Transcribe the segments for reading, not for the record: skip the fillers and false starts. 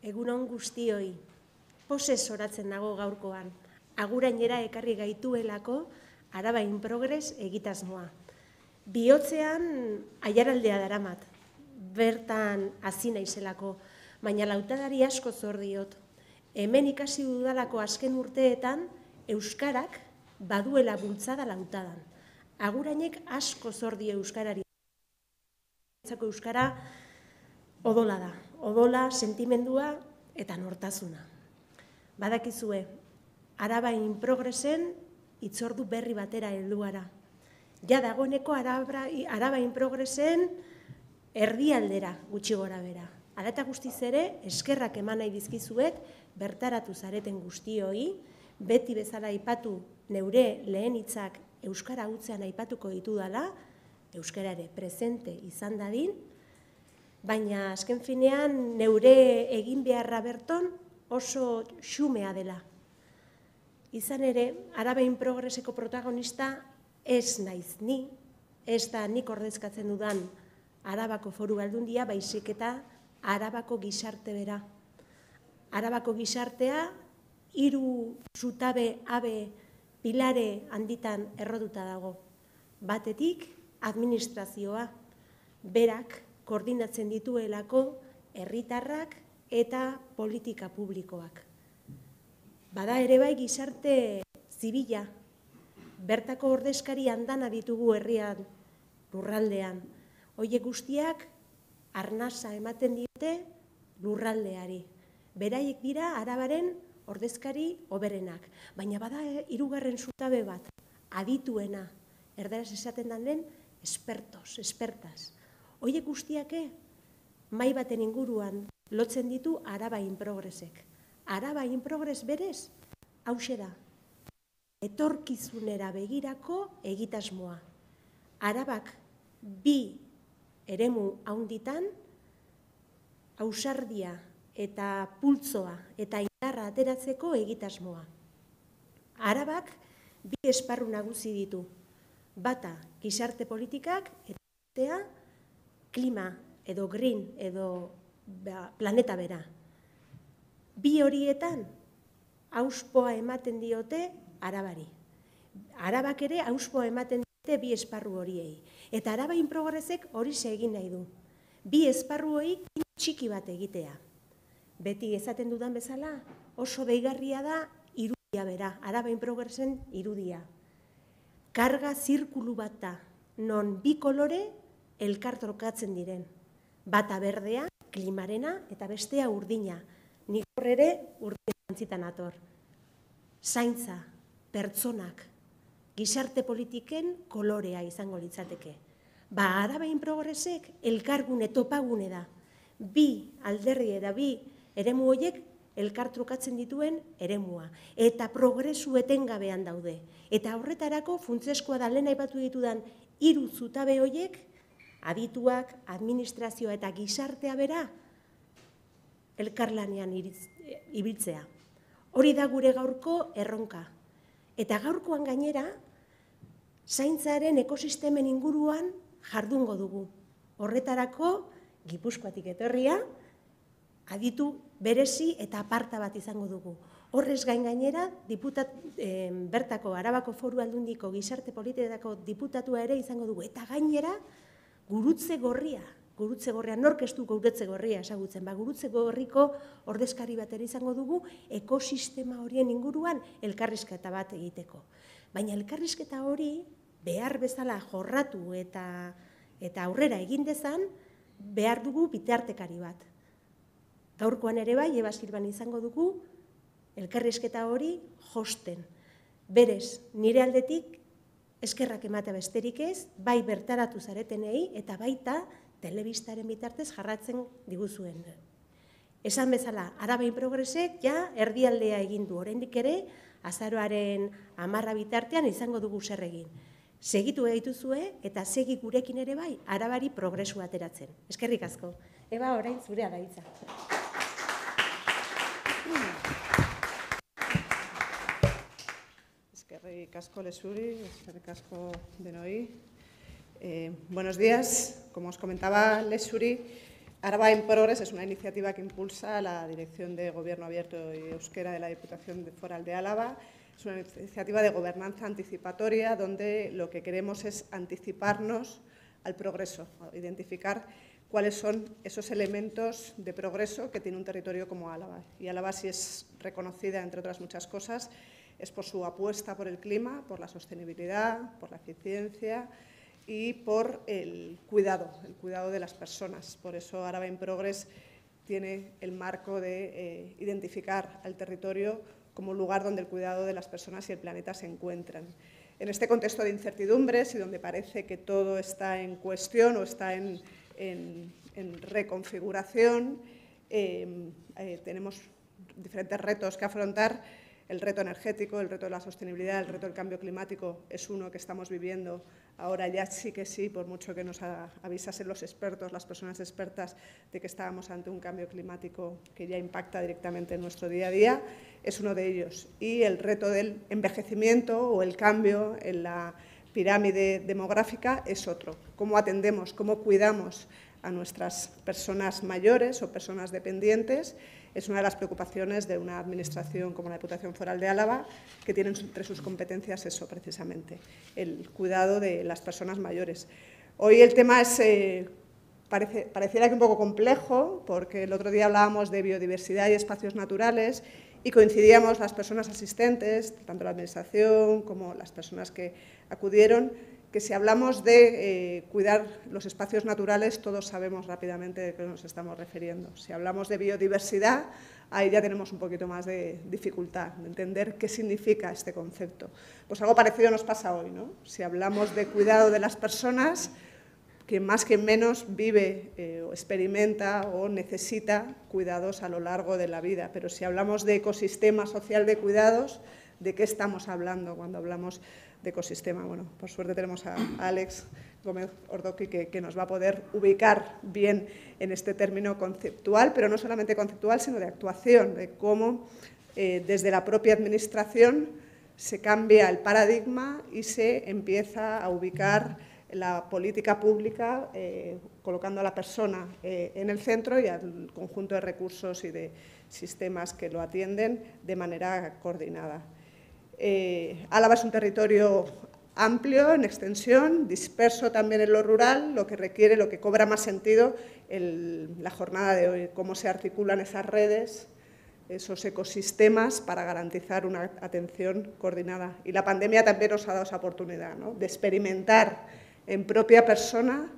Egunon guztioi, posez oratzen nago gaurkoan, agurainera ekarri gaituelako Araba in Progress egitasmoa. Bihotzean aiaraldea daramat, bertan hasi naizelako, baina lautadari asko zor diot. Hemen ikasi dudalako azken urteetan, euskarak baduela bultzada lautadan. Agurainek asko zor dio euskarari. Euskara odola da, odola, sentimendua eta nortasuna. Badakizue, Araba in Progressen hitzordu berri batera heldu gara. Ja dagoeneko Araba in Progressen erdialdera gutxi gora bera. Hala eta guztiz ere, eskerrak eman nahi dizkizuet, bertaratu zareten guztioi, beti bezala aipatu neure lehen hitzak euskara hutzean aipatuko ditudala, euskara ere presente izan dadin, baina azken finean neure egin beharra berton oso xumea dela. Izan ere, Araba in Progresseko protagonista ez naiz ni, ez da nik ordezkatzen dudan Arabako Foru Aldundia, baizik eta Arabako gizarte bera. Arabako gizartea 3 zutabe abe pilare handitan errotuta dago. Batetik, administrazioa, berak koordinatzen dituelako herritarrak eta politika publikoak. Bada ere bai gizarte zibila, bertako ordezkari andana ditugu herrian, lurraldean. Horiek guztiak arnasa ematen diote lurraldeari. Beraiek dira Arabaren ordezkari hoberenak. Baina bada 3. zutabe bat, adituena, erdaraz esaten den expertos, expertas. Horiek guztiake, mahai baten inguruan lotzen ditu Araba in Progressek. Araba in Progress berez, hauxe da, etorkizunera begirako egitasmoa. Arabak 2 eremu haunditan, ausardia eta pultzoa eta indarra ateratzeko egitasmoa. Arabak 2 esparru nagusi ditu, bata gizarte politikak eta klima edo green edo planeta bera. 2 horietan auspoa ematen diote Arabari. Arabak ere auspoa ematen diote 2 esparru horiei. Eta Araba in Progressek hori egin nahi du. 2 esparru hori txiki bat egitea. Beti esaten dudan bezala, oso deigarria da irudia bera, Araba in Progressen irudia. Karga zirkulu bat da, non 2 kolore elkartrokatzen diren. Bata berdea, klimarena, eta bestea urdina. Nik horre urdina antzitan ator. Zaintza, pertsonak, gizarte politiken kolorea izango litzateke. Araba in Progressek elkargune, topagune da. 2 alderri eta 2 eremu horiek elkartrukatzen dituen eremua. Eta progresu etengabean daude. Eta horretarako funtsezkoa da lehen aipatu ditudan 3 zutabe horiek, adituak, administrazioa eta gizartea bera, elkarlanean ibiltzea. Hori da gure gaurko erronka. Eta gaurkoan gainera, zaintzaren ekosistemen inguruan jardungo dugu. Horretarako, Gipuzkoatik etorria, aditu berezi eta aparta bat izango dugu. Horrez gainera, bertako Arabako Foru Aldundiko gizarte politikako diputatua ere izango dugu. Eta gainera, gurutze gorria, nork ez du gurutze gorria ezagutzen, gurutze gorriko ordezkari bat ere izango dugu ekosistema horien inguruan elkarrizketa bat egiteko. Baina elkarrizketa hori behar bezala jorratu eta aurrera egin dezan, behar dugu bitartekari bat. Gaurkoan ere bai, Eba Silban izango dugu, elkarrizketa hori josten. Berez, nire aldetik, eskerrak ematea besterik ez, bai bertaratu zaretenei eta baita telebistaren bitartez jarratzen diguzuen. Esan bezala, Araba in Progressek ja erdialdea egin du, oraindik ere, azaroaren 10 bitartean izango dugu zer egin. Segitu egituzue eta segi gurekin ere bai, Arabari progresu ateratzen. Eskerrik asko. Eba, orain zurea da hitza. Eskerrik asko Lezuri, eskerrik asko denoi. Buenos días. Como os comentaba Lezuri, Araba in Progress es una iniciativa que impulsa la Dirección de Gobierno Abierto y Euskera de la Diputación Foral de Álava. Es una iniciativa de gobernanza anticipatoria donde lo que queremos es anticiparnos al progreso, identificar cuáles son esos elementos de progreso que tiene un territorio como Álava. Y Álava, si es reconocida, entre otras muchas cosas, es por su apuesta por el clima, por la sostenibilidad, por la eficiencia y por el cuidado de las personas. Por eso Araba in Progress tiene el marco de identificar al territorio como un lugar donde el cuidado de las personas y el planeta se encuentran. En este contexto de incertidumbres y donde parece que todo está en cuestión o está en reconfiguración, tenemos diferentes retos que afrontar. El reto energético, el reto de la sostenibilidad, el reto del cambio climático es uno que estamos viviendo ahora ya sí que sí, por mucho que nos avisasen los expertos, las personas expertas, de que estábamos ante un cambio climático que ya impacta directamente en nuestro día a día, es uno de ellos. Y el reto del envejecimiento o el cambio en la pirámide demográfica es otro. ¿Cómo atendemos, cómo cuidamos a nuestras personas mayores o personas dependientes? Es una de las preocupaciones de una administración como la Diputación Foral de Álava, que tiene entre sus competencias eso precisamente, el cuidado de las personas mayores. Hoy el tema es, pareciera que un poco complejo, porque el otro día hablábamos de biodiversidad y espacios naturales y coincidíamos las personas asistentes, tanto la administración como las personas que acudieron, que si hablamos de cuidar los espacios naturales, todos sabemos rápidamente de qué nos estamos refiriendo. Si hablamos de biodiversidad, ahí ya tenemos un poquito más de dificultad de entender qué significa este concepto. Pues algo parecido nos pasa hoy, ¿no? Si hablamos de cuidado de las personas, quien más que menos vive o experimenta o necesita cuidados a lo largo de la vida. Pero si hablamos de ecosistema social de cuidados, ¿de qué estamos hablando cuando hablamos de ecosistema? Bueno, por suerte tenemos a Alex Gómez Ordoqui que nos va a poder ubicar bien en este término conceptual, pero no solamente conceptual, sino de actuación, de cómo desde la propia administración se cambia el paradigma y se empieza a ubicar la política pública colocando a la persona en el centro y al conjunto de recursos y de sistemas que lo atienden de manera coordinada. Álava es un territorio amplio en extensión, disperso también en lo rural, lo que requiere, lo que cobra más sentido la jornada de hoy, cómo se articulan esas redes, esos ecosistemas para garantizar una atención coordinada. Y la pandemia también nos ha dado esa oportunidad, ¿no?, de experimentar en propia persona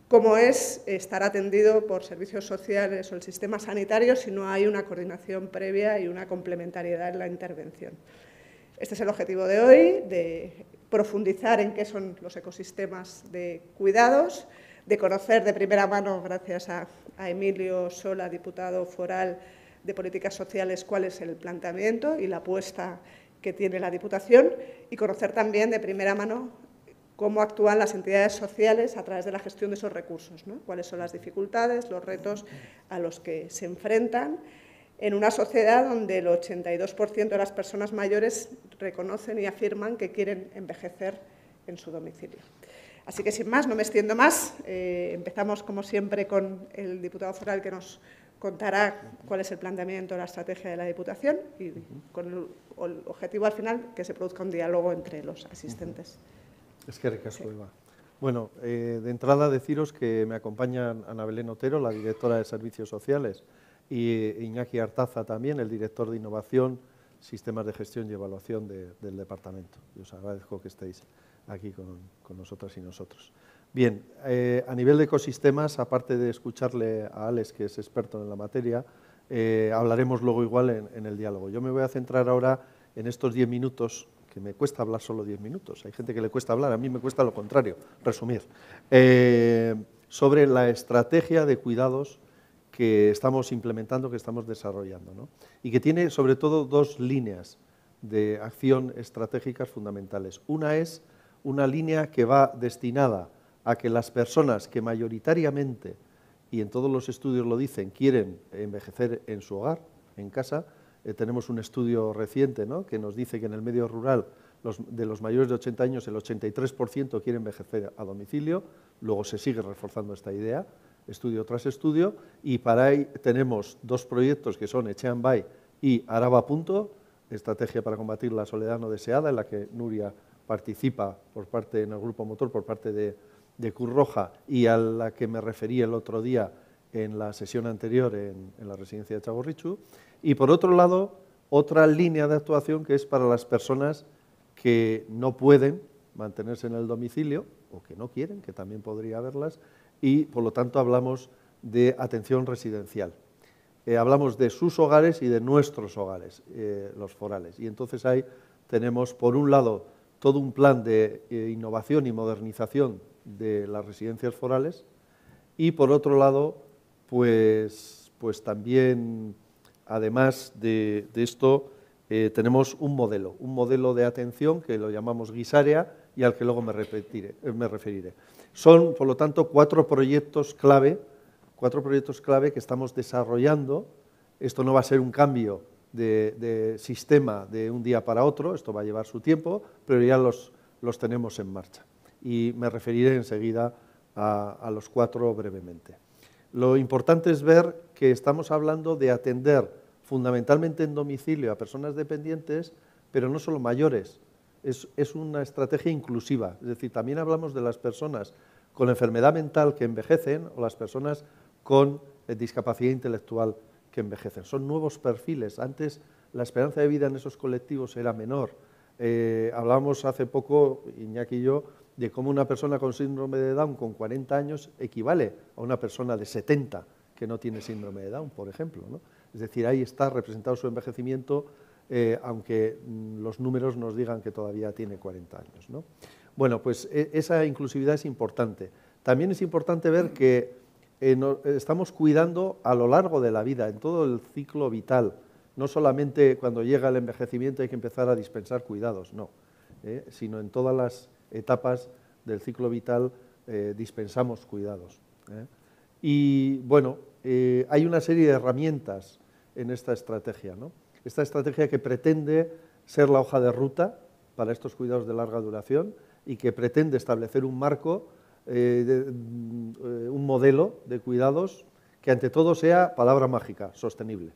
cómo es estar atendido por servicios sociales o el sistema sanitario si no hay una coordinación previa y una complementariedad en la intervención. Este es el objetivo de hoy, de profundizar en qué son los ecosistemas de cuidados, de conocer de primera mano, gracias a Emilio Sola, diputado foral de Políticas Sociales, cuál es el planteamiento y la apuesta que tiene la Diputación, y conocer también de primera mano cómo actúan las entidades sociales a través de la gestión de esos recursos, ¿no? Cuáles son las dificultades, los retos a los que se enfrentan en una sociedad donde el 82% de las personas mayores reconocen y afirman que quieren envejecer en su domicilio. Así que, sin más, no me extiendo más. Empezamos, como siempre, con el diputado foral que nos contará cuál es el planteamiento, la estrategia de la Diputación y con el objetivo, al final, que se produzca un diálogo entre los asistentes. Eskerrik asko, Eva. Bueno, de entrada deciros que me acompañan Ana Belén Otero, la directora de Servicios Sociales, y Iñaki Artaza también, el director de Innovación, Sistemas de Gestión y Evaluación del Departamento. Y os agradezco que estéis aquí con nosotras y nosotros. Bien, a nivel de ecosistemas, aparte de escucharle a Alex, que es experto en la materia, hablaremos luego igual en el diálogo. Yo me voy a centrar ahora en estos 10 minutos, que me cuesta hablar solo 10 minutos. Hay gente que le cuesta hablar, a mí me cuesta lo contrario, resumir. Sobre la estrategia de cuidados que estamos implementando, que estamos desarrollando, ¿no? Y que tiene sobre todo dos líneas de acción estratégicas fundamentales. Una es una línea que va destinada a que las personas que mayoritariamente, y en todos los estudios lo dicen, quieren envejecer en su hogar, en casa. Tenemos un estudio reciente, ¿no?, que nos dice que en el medio rural de los mayores de 80 años el 83% quiere envejecer a domicilio. Luego se sigue reforzando esta idea. estudio tras estudio, y para ahí tenemos dos proyectos que son Etxean Bai y Araba Punto, estrategia para combatir la soledad no deseada, en la que Nuria participa en el grupo motor por parte de Cruz Roja, y a la que me referí el otro día en la sesión anterior en la residencia de Txagorritxu. Y por otro lado, otra línea de actuación que es para las personas que no pueden mantenerse en el domicilio o que no quieren, que también podría haberlas, y por lo tanto hablamos de atención residencial. Hablamos de sus hogares y de nuestros hogares, los forales. Y entonces ahí tenemos, por un lado, todo un plan de innovación y modernización de las residencias forales, y por otro lado, pues también, además de esto, tenemos un modelo de atención que lo llamamos Guisarea y al que luego me referiré. Son, por lo tanto, cuatro proyectos clave que estamos desarrollando. Esto no va a ser un cambio de sistema de un día para otro, esto va a llevar su tiempo, pero ya los tenemos en marcha. Y me referiré enseguida a los cuatro brevemente. Lo importante es ver que estamos hablando de atender fundamentalmente en domicilio a personas dependientes, pero no solo mayores. Es una estrategia inclusiva, es decir, también hablamos de las personas con enfermedad mental que envejecen o las personas con discapacidad intelectual que envejecen. Son nuevos perfiles. Antes la esperanza de vida en esos colectivos era menor. Hablábamos hace poco, Iñaki y yo, de cómo una persona con síndrome de Down con 40 años equivale a una persona de 70 que no tiene síndrome de Down, por ejemplo, ¿no? Es decir, ahí está representado su envejecimiento, aunque los números nos digan que todavía tiene 40 años, ¿no? Bueno, pues esa inclusividad es importante. También es importante ver que estamos cuidando a lo largo de la vida, en todo el ciclo vital. No solamente cuando llega el envejecimiento hay que empezar a dispensar cuidados, no, sino en todas las etapas del ciclo vital dispensamos cuidados. Y bueno, hay una serie de herramientas en esta estrategia, ¿no? Esta estrategia que pretende ser la hoja de ruta para estos cuidados de larga duración y que pretende establecer un marco, un modelo de cuidados que ante todo sea palabra mágica, sostenible,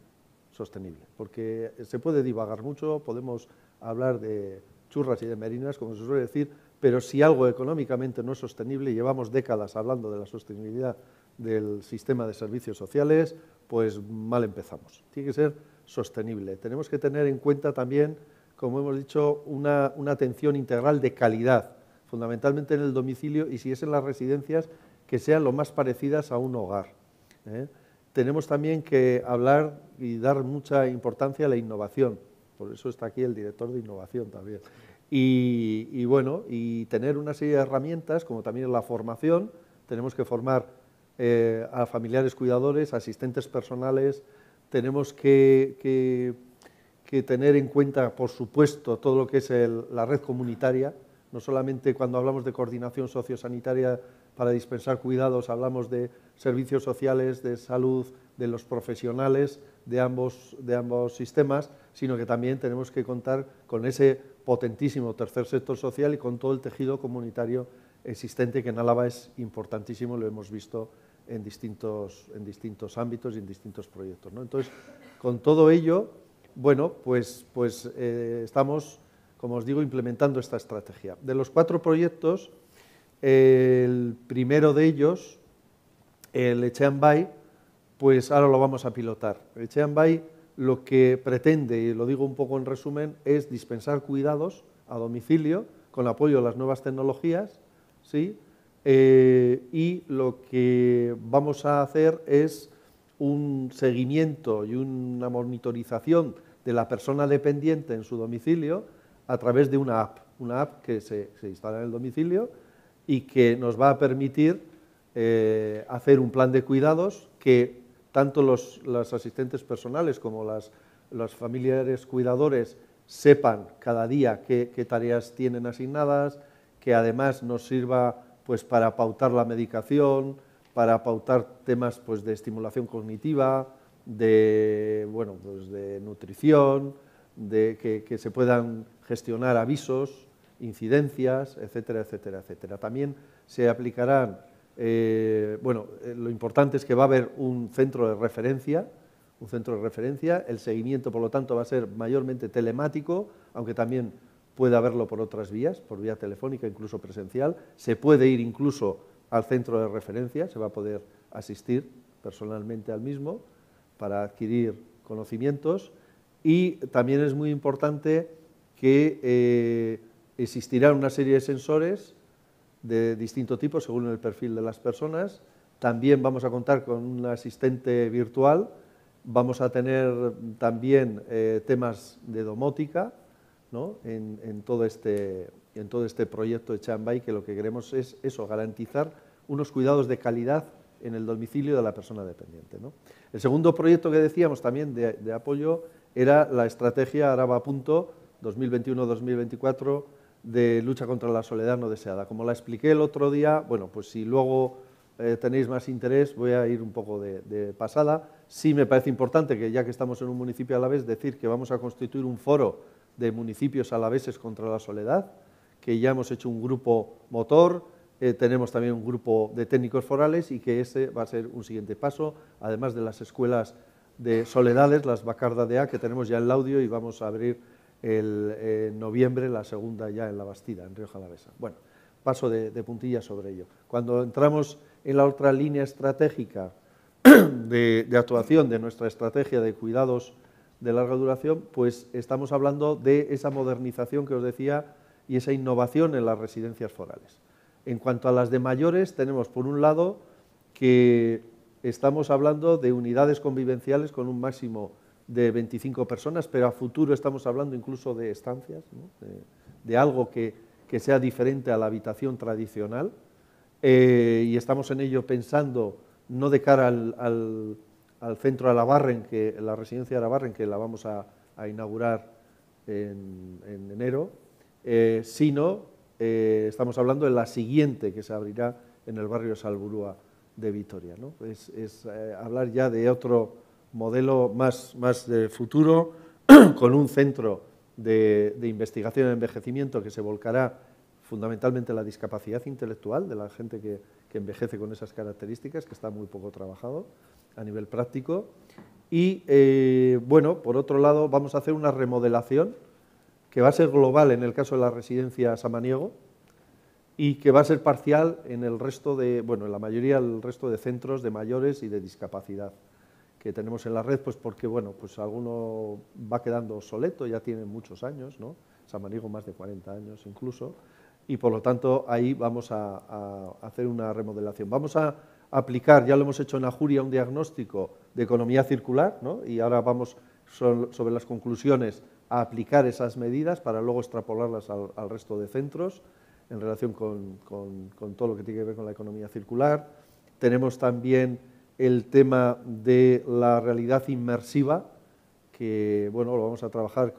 porque se puede divagar mucho, podemos hablar de churras y de merinas, como se suele decir, pero si algo económicamente no es sostenible, y llevamos décadas hablando de la sostenibilidad del sistema de servicios sociales, pues mal empezamos. Tiene que ser sostenible. Tenemos que tener en cuenta también, como hemos dicho, una atención integral de calidad, fundamentalmente en el domicilio, y si es en las residencias, que sean lo más parecidas a un hogar. Tenemos también que hablar y dar mucha importancia a la innovación, por eso está aquí el director de innovación también. Y bueno, y tener una serie de herramientas, como también la formación. Tenemos que formar a familiares cuidadores, asistentes personales. Tenemos que tener en cuenta, por supuesto, todo lo que es la red comunitaria. No solamente cuando hablamos de coordinación sociosanitaria para dispensar cuidados, hablamos de servicios sociales, de salud, de los profesionales de ambos sistemas, sino que también tenemos que contar con ese potentísimo tercer sector social y con todo el tejido comunitario existente, que en Álava es importantísimo, lo hemos visto en distintos ámbitos y en distintos proyectos, ¿no? Entonces, con todo ello, bueno, pues estamos, como os digo, implementando esta estrategia. De los 4 proyectos, el primero de ellos, el Etxean Bai, pues ahora lo vamos a pilotar. El Etxean Bai lo que pretende, y lo digo un poco en resumen, es dispensar cuidados a domicilio con apoyo a las nuevas tecnologías, ¿sí? Y lo que vamos a hacer es un seguimiento y una monitorización de la persona dependiente en su domicilio a través de una app que se instala en el domicilio y que nos va a permitir hacer un plan de cuidados que tanto los asistentes personales como los familiares cuidadores sepan cada día qué tareas tienen asignadas, que además nos sirva pues para pautar la medicación, para pautar temas pues de estimulación cognitiva, de nutrición, de que se puedan gestionar avisos, incidencias, etcétera, etcétera, etcétera. También se aplicarán Lo importante es que va a haber un centro de referencia, el seguimiento, por lo tanto, va a ser mayormente telemático, aunque también puede haberlo por otras vías, por vía telefónica, incluso presencial. Se puede ir incluso al centro de referencia, se va a poder asistir personalmente al mismo para adquirir conocimientos, y también es muy importante que existirá una serie de sensores de distinto tipo según el perfil de las personas. También vamos a contar con un asistente virtual, vamos a tener también temas de domótica, ¿no? en todo este proyecto de Chambay, que lo que queremos es eso, garantizar unos cuidados de calidad en el domicilio de la persona dependiente, ¿no? El segundo proyecto que decíamos también de apoyo era la estrategia Araba Punto 2021-2024 de lucha contra la soledad no deseada. Como la expliqué el otro día, bueno, pues si luego tenéis más interés, voy a ir un poco de pasada. Sí me parece importante que, ya que estamos en un municipio alavés, decir que vamos a constituir un foro de municipios alaveses contra la soledad, que ya hemos hecho un grupo motor, tenemos también un grupo de técnicos forales, y que ese va a ser un siguiente paso, además de las escuelas de soledades, las Bacarda de A, que tenemos ya en Laudio, y vamos a abrir en noviembre la segunda ya en La Bastida, en Rioja Alavesa. Bueno, paso de puntillas sobre ello. Cuando entramos en la otra línea estratégica de actuación de nuestra estrategia de cuidados de larga duración, pues estamos hablando de esa modernización que os decía y esa innovación en las residencias forales. En cuanto a las de mayores, tenemos por un lado que estamos hablando de unidades convivenciales con un máximo de 25 personas, pero a futuro estamos hablando incluso de estancias, ¿no? de algo que sea diferente a la habitación tradicional, y estamos en ello pensando no de cara al centro Arabarren, la residencia de Arabarren, que la vamos a inaugurar en enero, sino estamos hablando de la siguiente, que se abrirá en el barrio Salburúa de Vitoria, ¿no? Es hablar ya de otro modelo más de futuro, con un centro de investigación en envejecimiento que se volcará fundamentalmente en la discapacidad intelectual de la gente que envejece con esas características, que está muy poco trabajado a nivel práctico. Y, por otro lado, vamos a hacer una remodelación que va a ser global en el caso de la residencia Samaniego, y que va a ser parcial en el resto en la mayoría del resto de centros de mayores y de discapacidad que tenemos en la red, pues porque, pues alguno va quedando obsoleto, ya tiene muchos años, ¿no? Samaniego más de 40 años incluso, y por lo tanto ahí vamos a hacer una remodelación. Vamos a aplicar, ya lo hemos hecho en Ajuria, un diagnóstico de economía circular, ¿no? Y ahora vamos sobre las conclusiones a aplicar esas medidas para luego extrapolarlas al resto de centros en relación con todo lo que tiene que ver con la economía circular. Tenemos también el tema de la realidad inmersiva, que lo vamos a trabajar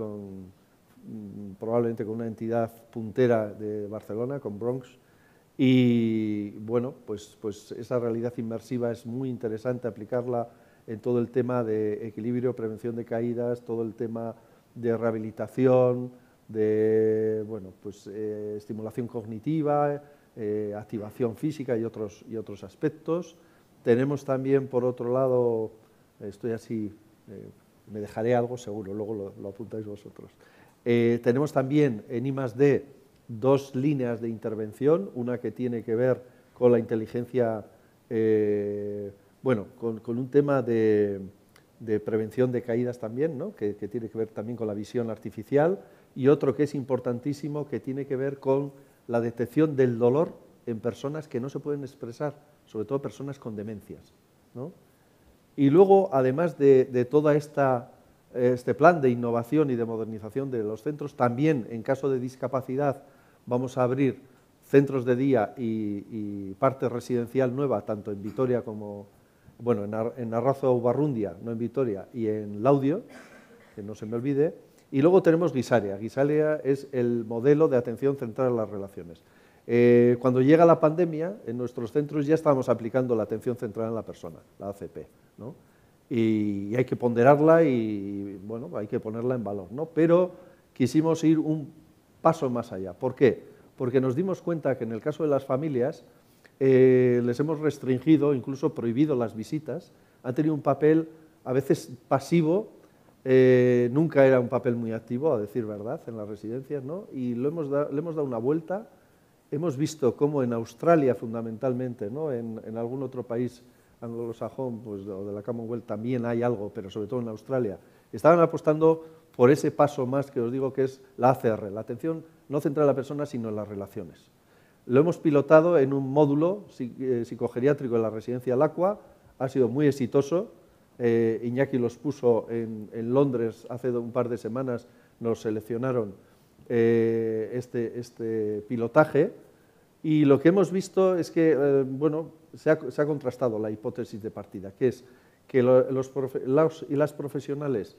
probablemente con una entidad puntera de Barcelona, con Bronx, y pues esa realidad inmersiva es muy interesante aplicarla en todo el tema de equilibrio, prevención de caídas, todo el tema de rehabilitación, de estimulación cognitiva, activación física y otros aspectos. Tenemos también, por otro lado, estoy así, me dejaré algo seguro, luego lo apuntáis vosotros. Tenemos también en I+D 2 líneas de intervención, una que tiene que ver con la inteligencia, con un tema de prevención de caídas también, ¿no? que tiene que ver también con la visión artificial, y otro que es importantísimo, que tiene que ver con la detección del dolor en personas que no se pueden expresar, sobre todo personas con demencias, ¿no? Y luego, además de todo este plan de innovación y de modernización de los centros, también en caso de discapacidad vamos a abrir centros de día y parte residencial nueva, tanto en Vitoria como, en Arrazo Ubarrundia, no en Vitoria, y en Laudio, que no se me olvide. Y luego tenemos Guisaria. Guisaria es el modelo de atención centrada en las relaciones. Cuando llega la pandemia, en nuestros centros ya estábamos aplicando la atención centrada en la persona, la ACP, ¿no? Y hay que ponderarla y, hay que ponerla en valor, ¿no? Pero quisimos ir un paso más allá. ¿Por qué? Porque nos dimos cuenta que en el caso de las familias, les hemos restringido, incluso prohibido las visitas, han tenido un papel a veces pasivo, nunca era un papel muy activo, a decir verdad, en las residencias, ¿no? Y le hemos dado una vuelta. Hemos visto cómo en Australia, fundamentalmente, ¿no? En algún otro país anglosajón, pues, o de la Commonwealth también hay algo, pero sobre todo en Australia, estaban apostando por ese paso más que os digo que es la ACR, la atención no centrada en la persona, sino en las relaciones. Lo hemos pilotado en un módulo psicogeriátrico en la residencia Lacua, ha sido muy exitoso. Iñaki los puso en Londres hace un par de semanas, nos seleccionaron este pilotaje, y lo que hemos visto es que bueno, se ha contrastado la hipótesis de partida, que es que los y las profesionales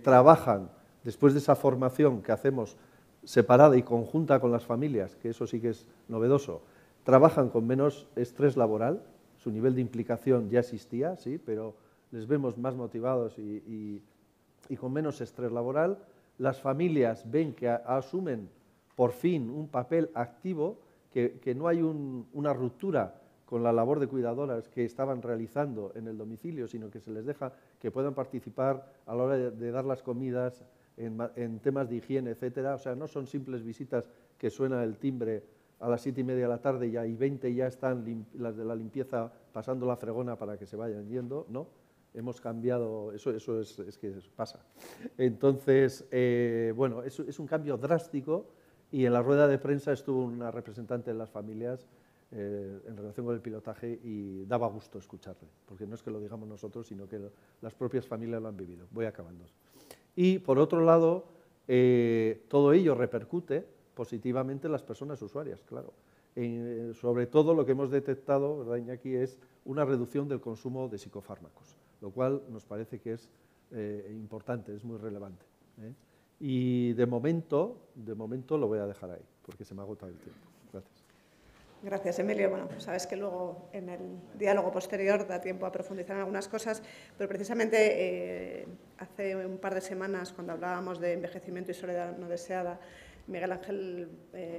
trabajan después de esa formación que hacemos separada y conjunta con las familias, que eso sí que es novedoso, trabajan con menos estrés laboral, su nivel de implicación ya existía, sí, pero les vemos más motivados y con menos estrés laboral. Las familias ven que asumen por fin un papel activo, que no hay una ruptura con la labor de cuidadoras que estaban realizando en el domicilio, sino que se les deja que puedan participar a la hora de dar las comidas, en temas de higiene, etcétera. O sea, no son simples visitas que suena el timbre a las 7:30 de la tarde y 20 ya están las de la limpieza pasando la fregona para que se vayan yendo, ¿no? Hemos cambiado, eso es que pasa. Entonces, bueno, es un cambio drástico, y en la rueda de prensa estuvo una representante de las familias en relación con el pilotaje y daba gusto escucharle, porque no es que lo digamos nosotros, sino que las propias familias lo han vivido. Voy acabando. Y, por otro lado, todo ello repercute positivamente en las personas usuarias, claro. Sobre todo lo que hemos detectado, ¿verdad, Iñaki?, es una reducción del consumo de psicofármacos, lo cual nos parece que es importante, es muy relevante. Y de momento lo voy a dejar ahí, porque se me ha agotado el tiempo. Gracias. Gracias, Emilio. Bueno, pues sabes que luego en el diálogo posterior da tiempo a profundizar en algunas cosas, pero precisamente hace un par de semanas, cuando hablábamos de envejecimiento y soledad no deseada, Miguel Ángel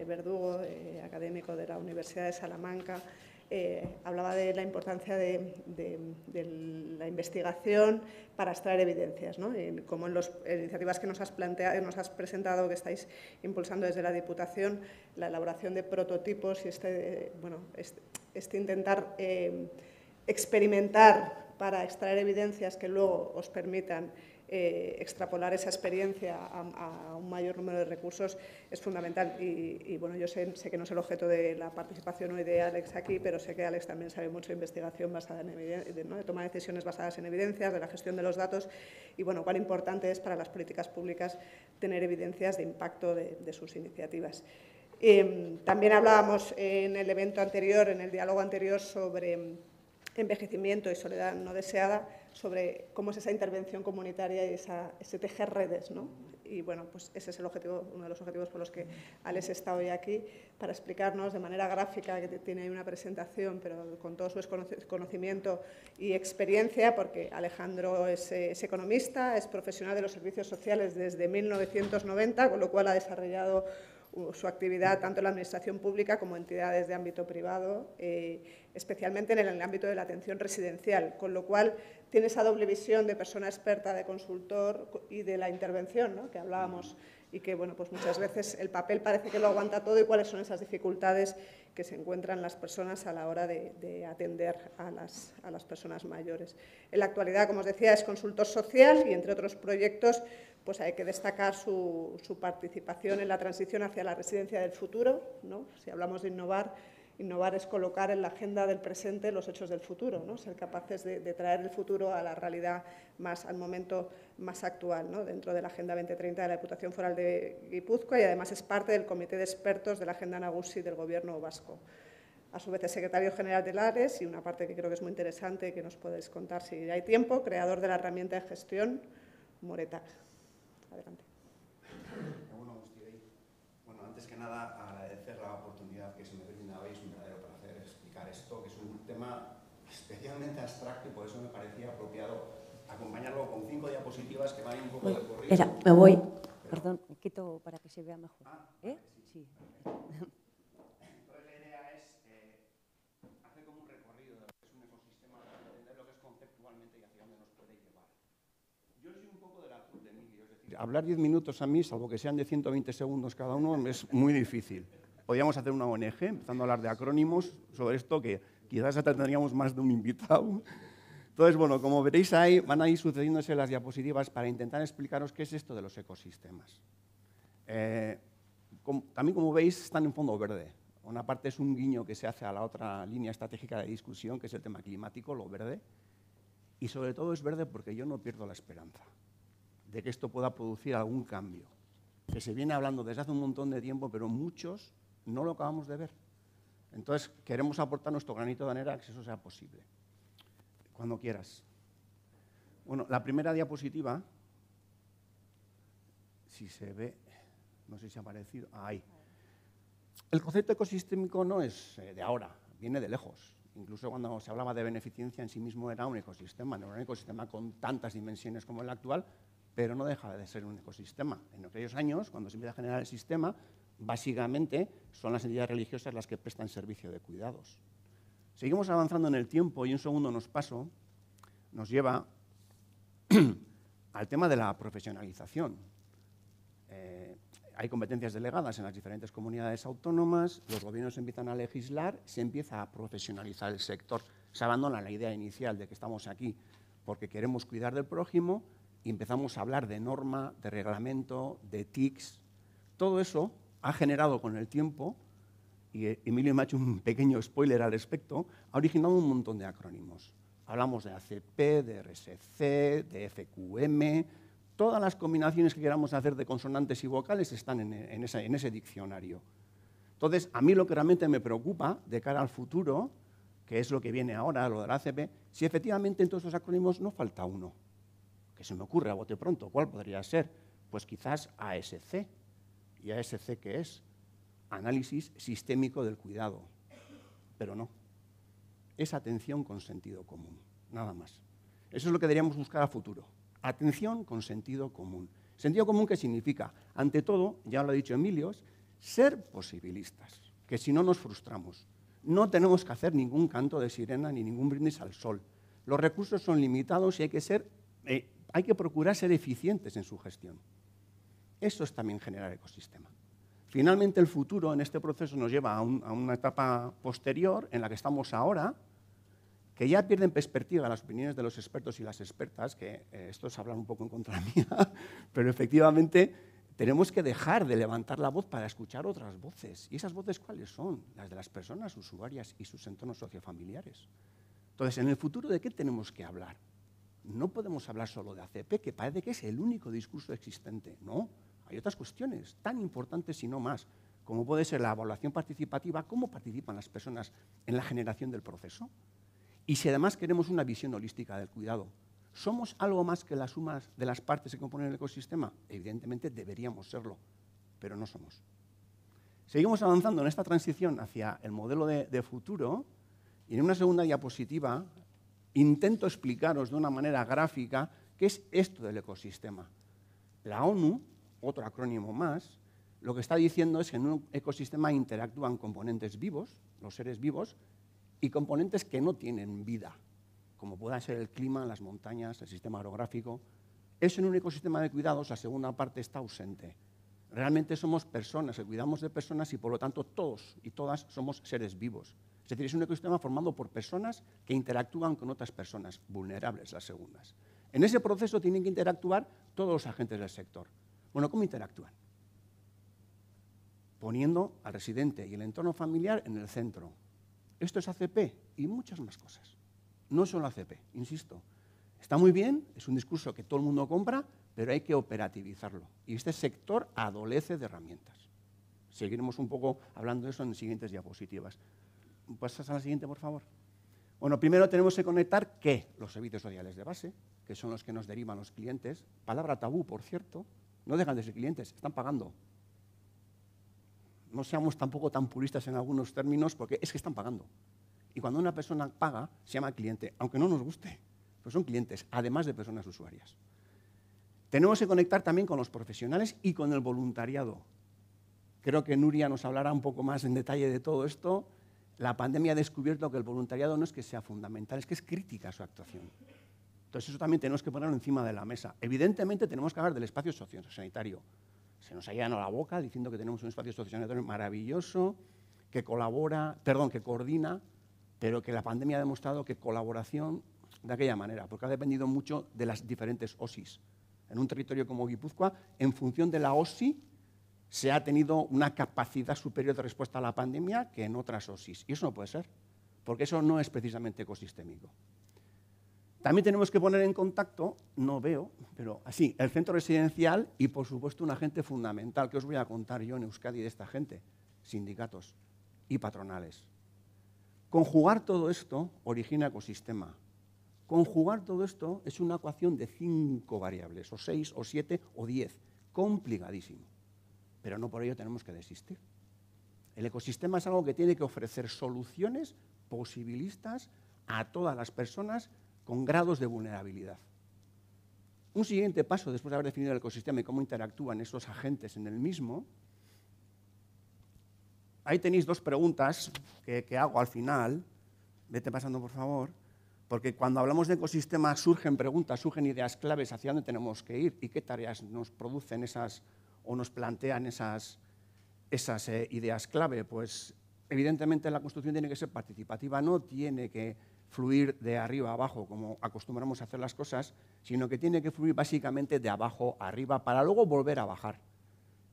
Verdugo, académico de la Universidad de Salamanca, hablaba de la importancia de la investigación para extraer evidencias, ¿no? Y como en las iniciativas que nos has presentado, que estáis impulsando desde la Diputación, la elaboración de prototipos y este intentar experimentar para extraer evidencias que luego os permitan extrapolar esa experiencia a un mayor número de recursos es fundamental. Y bueno, yo sé que no es el objeto de la participación hoy de Alex aquí, pero sé que Alex también sabe mucho de investigación basada en evidencia, ¿no?, de toma de decisiones basadas en evidencias, de la gestión de los datos, y bueno, cuán importante es para las políticas públicas tener evidencias de impacto de sus iniciativas. También hablábamos en el evento anterior, en el diálogo anterior, sobre envejecimiento y soledad no deseada, sobre cómo es esa intervención comunitaria y ese tejer redes, ¿no? Y bueno, pues ese es el objetivo, uno de los objetivos por los que Alex está hoy aquí, para explicarnos de manera gráfica, que tiene ahí una presentación, pero con todo su conocimiento y experiencia, porque Alejandro es economista, es profesional de los servicios sociales desde 1990, con lo cual ha desarrollado su actividad tanto en la administración pública como en entidades de ámbito privado, especialmente en el ámbito de la atención residencial, con lo cual tiene esa doble visión de persona experta, de consultor y de la intervención, ¿no?, que hablábamos, y que bueno, pues muchas veces el papel parece que lo aguanta todo, y cuáles son esas dificultades que se encuentran las personas a la hora de atender a las personas mayores. En la actualidad, como os decía, es consultor social y, entre otros proyectos, pues hay que destacar su participación en la transición hacia la residencia del futuro, ¿no? Si hablamos de innovar es colocar en la agenda del presente los hechos del futuro, ¿no? Ser capaces de traer el futuro a la realidad al momento más actual, ¿no?, dentro de la Agenda 2030 de la Diputación Foral de Guipúzcoa, y además es parte del Comité de Expertos de la Agenda Nagusi del Gobierno vasco. A su vez es secretario general del ARES, y una parte que creo que es muy interesante, que nos podéis contar si hay tiempo, creador de la herramienta de gestión Moretag. Adelante. Bueno, antes que nada, agradecer la oportunidad que se me brindabais, un verdadero placer explicar esto, que es un tema especialmente abstracto, y por eso me parecía apropiado acompañarlo con 5 diapositivas que van un poco de corrido. Espera, me voy. Perdón, me quito para que se vea mejor. Sí. Sí. Entonces la idea es Yo soy un poco del azul de Emilio, es decir, hablar 10 minutos a mí, salvo que sean de 120 segundos cada uno, es muy difícil. Podríamos hacer una ONG, empezando a hablar de acrónimos sobre esto, que quizás hasta tendríamos más de un invitado. Entonces, bueno, como veréis ahí, van a ir sucediéndose las diapositivas para intentar explicaros qué es esto de los ecosistemas. También, como veis, están en fondo verde. Una parte es un guiño que se hace a la otra línea estratégica de discusión, que es el tema climático, lo verde. Y sobre todo es verde porque yo no pierdo la esperanza de que esto pueda producir algún cambio, que se viene hablando desde hace un montón de tiempo, pero muchos no lo acabamos de ver. Entonces, queremos aportar nuestro granito de arena a que eso sea posible. Cuando quieras. Bueno, la primera diapositiva, si se ve, no sé si ha aparecido, ahí. El concepto ecosistémico no es de ahora, viene de lejos. Incluso cuando se hablaba de beneficencia en sí mismo era un ecosistema, no era un ecosistema con tantas dimensiones como el actual, pero no deja de ser un ecosistema. En aquellos años, cuando se empieza a generar el sistema, básicamente son las entidades religiosas las que prestan servicio de cuidados. Seguimos avanzando en el tiempo y un segundo nos lleva al tema de la profesionalización. Hay competencias delegadas en las diferentes comunidades autónomas, los gobiernos empiezan a legislar, se empieza a profesionalizar el sector, se abandona la idea inicial de que estamos aquí porque queremos cuidar del prójimo y empezamos a hablar de norma, de reglamento, de TICs. Todo eso ha generado con el tiempo, y Emilio me ha hecho un pequeño spoiler al respecto, ha originado un montón de acrónimos. Hablamos de ACP, de RSC, de FQM, todas las combinaciones que queramos hacer de consonantes y vocales están en ese diccionario. Entonces, a mí lo que realmente me preocupa de cara al futuro, que es lo que viene ahora, lo de la ACP, si efectivamente en todos estos acrónimos no falta uno, que se me ocurre a bote pronto, ¿cuál podría ser? Pues quizás ASC. ¿Y ASC qué es? Análisis sistémico del cuidado. Pero no. Es atención con sentido común, nada más. Eso es lo que deberíamos buscar a futuro. Atención con sentido común. ¿Sentido común qué significa? Ante todo, ya lo ha dicho Emilio, ser posibilistas, que si no nos frustramos. No tenemos que hacer ningún canto de sirena ni ningún brindis al sol. Los recursos son limitados y hay que procurar ser eficientes en su gestión. Eso es también generar ecosistema. Finalmente, el futuro en este proceso nos lleva a una etapa posterior en la que estamos ahora, que ya pierden perspectiva las opiniones de los expertos y las expertas, que estos hablan un poco en contra mía, pero efectivamente tenemos que dejar de levantar la voz para escuchar otras voces. ¿Y esas voces cuáles son? Las de las personas usuarias y sus entornos sociofamiliares. Entonces, en el futuro, ¿de qué tenemos que hablar? No podemos hablar solo de ACP, que parece que es el único discurso existente. No, hay otras cuestiones tan importantes, si no más, como puede ser la evaluación participativa, cómo participan las personas en la generación del proceso. Y si además queremos una visión holística del cuidado, ¿somos algo más que las sumas de las partes que componen el ecosistema? Evidentemente deberíamos serlo, pero no somos. Seguimos avanzando en esta transición hacia el modelo de futuro y en una segunda diapositiva intento explicaros de una manera gráfica qué es esto del ecosistema. La ONU, otro acrónimo más, lo que está diciendo es que en un ecosistema interactúan componentes vivos, los seres vivos, y componentes que no tienen vida, como pueda ser el clima, las montañas, el sistema orográfico. Eso en un ecosistema de cuidados, la segunda parte está ausente. Realmente somos personas, que cuidamos de personas y por lo tanto todos y todas somos seres vivos. Es decir, es un ecosistema formado por personas que interactúan con otras personas, vulnerables las segundas. En ese proceso tienen que interactuar todos los agentes del sector. Bueno, ¿cómo interactúan? Poniendo al residente y el entorno familiar en el centro. Esto es ACP y muchas más cosas. No solo ACP, insisto. Está muy bien, es un discurso que todo el mundo compra, pero hay que operativizarlo. Y este sector adolece de herramientas. Seguiremos un poco hablando de eso en siguientes diapositivas. ¿Pasas a la siguiente, por favor? Bueno, primero tenemos que conectar ¿qué? Los servicios sociales de base, que son los que nos derivan los clientes. Palabra tabú, por cierto. No dejan de ser clientes, están pagando. No seamos tampoco tan puristas en algunos términos, porque es que están pagando. Y cuando una persona paga, se llama cliente, aunque no nos guste. Pues son clientes, además de personas usuarias. Tenemos que conectar también con los profesionales y con el voluntariado. Creo que Nuria nos hablará un poco más en detalle de todo esto. La pandemia ha descubierto que el voluntariado no es que sea fundamental, es que es crítica su actuación. Entonces, eso también tenemos que ponerlo encima de la mesa. Evidentemente, tenemos que hablar del espacio sociosanitario. Se nos ha llenado la boca diciendo que tenemos un espacio sociosanitario maravilloso, que coordina, pero que la pandemia ha demostrado que colaboración de aquella manera, porque ha dependido mucho de las diferentes OSIs. En un territorio como Guipúzcoa, en función de la OSI, se ha tenido una capacidad superior de respuesta a la pandemia que en otras OSIs. Y eso no puede ser, porque eso no es precisamente ecosistémico. También tenemos que poner en contacto, no veo, pero así, el centro residencial y, por supuesto, un agente fundamental que os voy a contar yo en Euskadi de esta gente, sindicatos y patronales. Conjugar todo esto origina ecosistema. Conjugar todo esto es una ecuación de 5 variables, o 6, o 7, o 10. Complicadísimo. Pero no por ello tenemos que desistir. El ecosistema es algo que tiene que ofrecer soluciones posibilistas a todas las personas con grados de vulnerabilidad. Un siguiente paso, después de haber definido el ecosistema y cómo interactúan esos agentes en el mismo, ahí tenéis 2 preguntas que hago al final. Vete pasando, por favor, porque cuando hablamos de ecosistema surgen preguntas, surgen ideas claves hacia dónde tenemos que ir y qué tareas nos producen esas o nos plantean esas ideas clave. Pues evidentemente la construcción tiene que ser participativa, no tiene que fluir de arriba a abajo, como acostumbramos a hacer las cosas, sino que tiene que fluir básicamente de abajo a arriba para luego volver a bajar.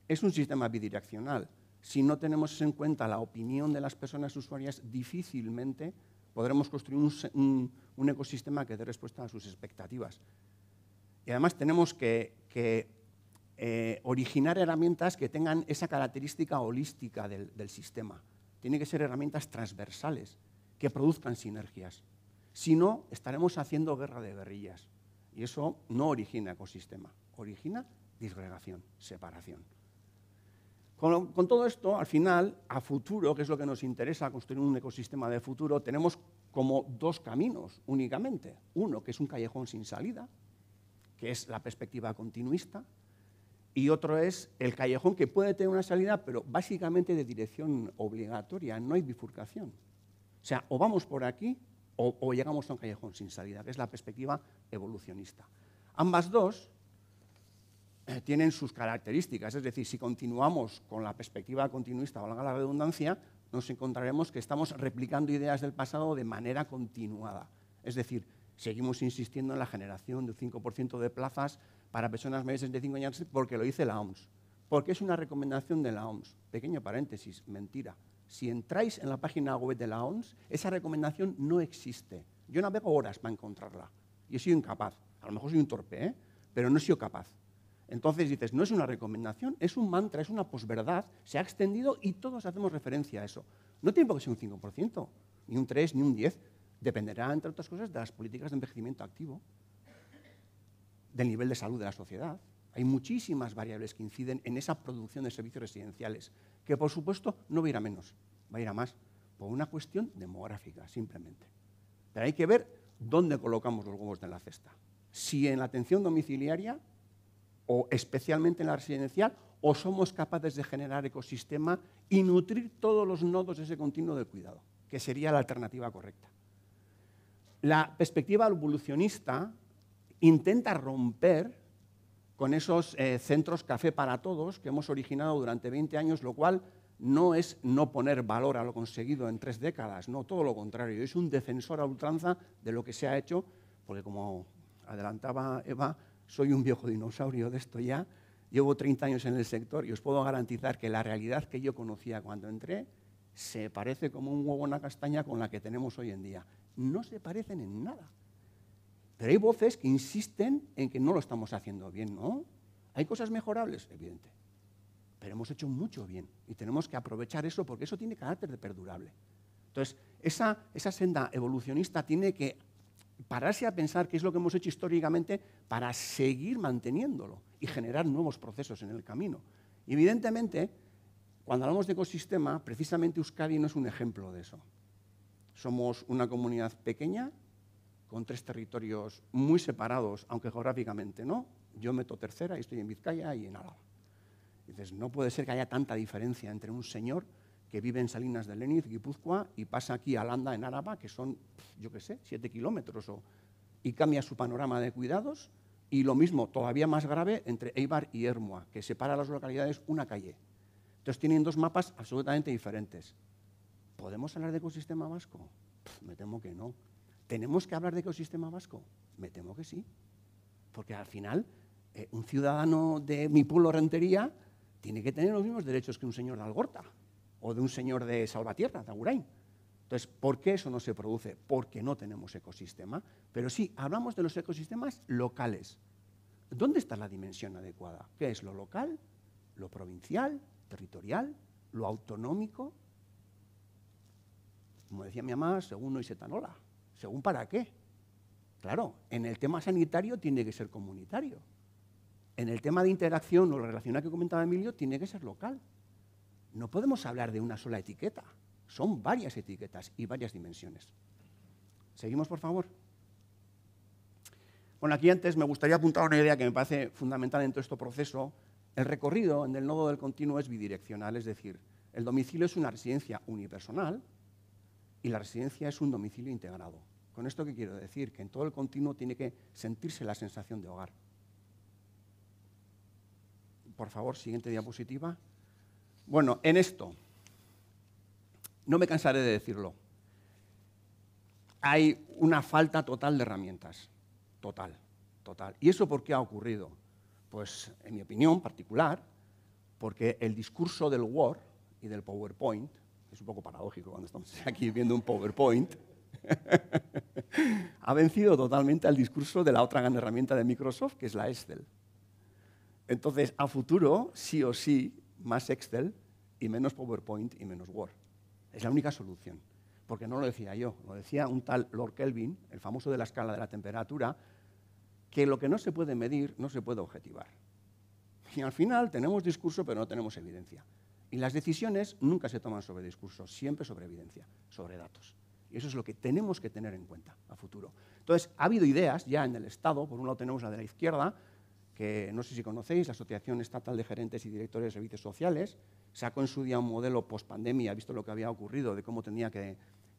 Es un sistema bidireccional. Si no tenemos en cuenta la opinión de las personas usuarias, difícilmente podremos construir un ecosistema que dé respuesta a sus expectativas. Y además tenemos que originar herramientas que tengan esa característica holística del sistema. Tienen que ser herramientas transversales, que produzcan sinergias. Si no, estaremos haciendo guerra de guerrillas. Y eso no origina ecosistema, origina disgregación, separación. Con todo esto, al final, a futuro, que es lo que nos interesa, construir un ecosistema de futuro, tenemos como 2 caminos únicamente. Uno, que es un callejón sin salida, que es la perspectiva continuista, y otro es el callejón que puede tener una salida, pero básicamente de dirección obligatoria, no hay bifurcación. O sea, o vamos por aquí o llegamos a un callejón sin salida, que es la perspectiva evolucionista. Ambas 2 tienen sus características, es decir, si continuamos con la perspectiva continuista, valga la redundancia, nos encontraremos que estamos replicando ideas del pasado de manera continuada. Es decir, seguimos insistiendo en la generación de un 5% de plazas para personas mayores de 65 años porque lo dice la OMS, porque es una recomendación de la OMS. Pequeño paréntesis, mentira. Si entráis en la página web de la OMS, esa recomendación no existe. Yo navego horas para encontrarla y he sido incapaz. A lo mejor soy un torpe, pero no he sido capaz. Entonces dices, no es una recomendación, es un mantra, es una posverdad, se ha extendido y todos hacemos referencia a eso. No tiene por qué ser un 5%, ni un 3, ni un 10. Dependerá, entre otras cosas, de las políticas de envejecimiento activo, del nivel de salud de la sociedad. Hay muchísimas variables que inciden en esa producción de servicios residenciales, que por supuesto no va a ir a menos, va a ir a más, por una cuestión demográfica, simplemente. Pero hay que ver dónde colocamos los huevos de la cesta. Si en la atención domiciliaria, o especialmente en la residencial, o somos capaces de generar ecosistema y nutrir todos los nodos de ese continuo del cuidado, que sería la alternativa correcta. La perspectiva evolucionista intenta romper con esos centros café para todos que hemos originado durante 20 años, lo cual no es no poner valor a lo conseguido en 3 décadas, no, todo lo contrario. Es un defensor a ultranza de lo que se ha hecho, porque como adelantaba Eva, soy un viejo dinosaurio de esto ya, llevo 30 años en el sector y os puedo garantizar que la realidad que yo conocía cuando entré se parece como un huevo en una castaña con la que tenemos hoy en día. No se parecen en nada. Pero hay voces que insisten en que no lo estamos haciendo bien, ¿no? ¿Hay cosas mejorables? Evidente. Pero hemos hecho mucho bien y tenemos que aprovechar eso porque eso tiene carácter de perdurable. Entonces, esa senda evolucionista tiene que pararse a pensar qué es lo que hemos hecho históricamente para seguir manteniéndolo y generar nuevos procesos en el camino. Y evidentemente, cuando hablamos de ecosistema, precisamente Euskadi no es un ejemplo de eso. Somos una comunidad pequeña, con 3 territorios muy separados, aunque geográficamente no. Yo meto tercera y estoy en Vizcaya y en Álava. Dices, no puede ser que haya tanta diferencia entre un señor que vive en Salinas de Leniz, Guipúzcoa, y pasa aquí a Landa, en Álava, que son, yo qué sé, 7 kilómetros. y cambia su panorama de cuidados, y lo mismo, todavía más grave, entre Eibar y Ermua, que separa las localidades una calle. Entonces tienen dos mapas absolutamente diferentes. ¿Podemos hablar de ecosistema vasco? Me temo que no. ¿Tenemos que hablar de ecosistema vasco? Me temo que sí. Porque al final, un ciudadano de mi pueblo Rentería tiene que tener los mismos derechos que un señor de Algorta o de un señor de Salvatierra, de Agurain. Entonces, ¿por qué eso no se produce? Porque no tenemos ecosistema. Pero sí, hablamos de los ecosistemas locales. ¿Dónde está la dimensión adecuada? ¿Qué es lo local, lo provincial, territorial, lo autonómico? Como decía mi mamá, según no y setanola. ¿Según para qué? Claro, en el tema sanitario tiene que ser comunitario. En el tema de interacción o relacional que comentaba Emilio, tiene que ser local. No podemos hablar de una sola etiqueta. Son varias etiquetas y varias dimensiones. ¿Seguimos, por favor? Bueno, aquí antes me gustaría apuntar una idea que me parece fundamental en todo este proceso. El recorrido en el nodo del continuo es bidireccional, es decir, el domicilio es una residencia unipersonal y la residencia es un domicilio integrado. ¿Con esto qué quiero decir? Que en todo el continuo tiene que sentirse la sensación de hogar. Por favor, siguiente diapositiva. Bueno, en esto, no me cansaré de decirlo, hay una falta total de herramientas. Total. ¿Y eso por qué ha ocurrido? Pues, en mi opinión particular, porque el discurso del Word y del PowerPoint, es un poco paradójico cuando estamos aquí viendo un PowerPoint, ha vencido totalmente al discurso de la otra gran herramienta de Microsoft, que es la Excel. Entonces, a futuro, sí o sí, más Excel y menos PowerPoint y menos Word. Es la única solución. Porque no lo decía yo, lo decía un tal Lord Kelvin, el famoso de la escala de la temperatura, que lo que no se puede medir no se puede objetivar. Y al final tenemos discurso, pero no tenemos evidencia. Y las decisiones nunca se toman sobre discurso, siempre sobre evidencia, sobre datos. Y eso es lo que tenemos que tener en cuenta a futuro. Entonces, ha habido ideas ya en el Estado, por un lado tenemos la de la izquierda, que no sé si conocéis, la Asociación Estatal de Gerentes y Directores de Servicios Sociales, sacó en su día un modelo post-pandemia, visto lo que había ocurrido, de cómo tenía que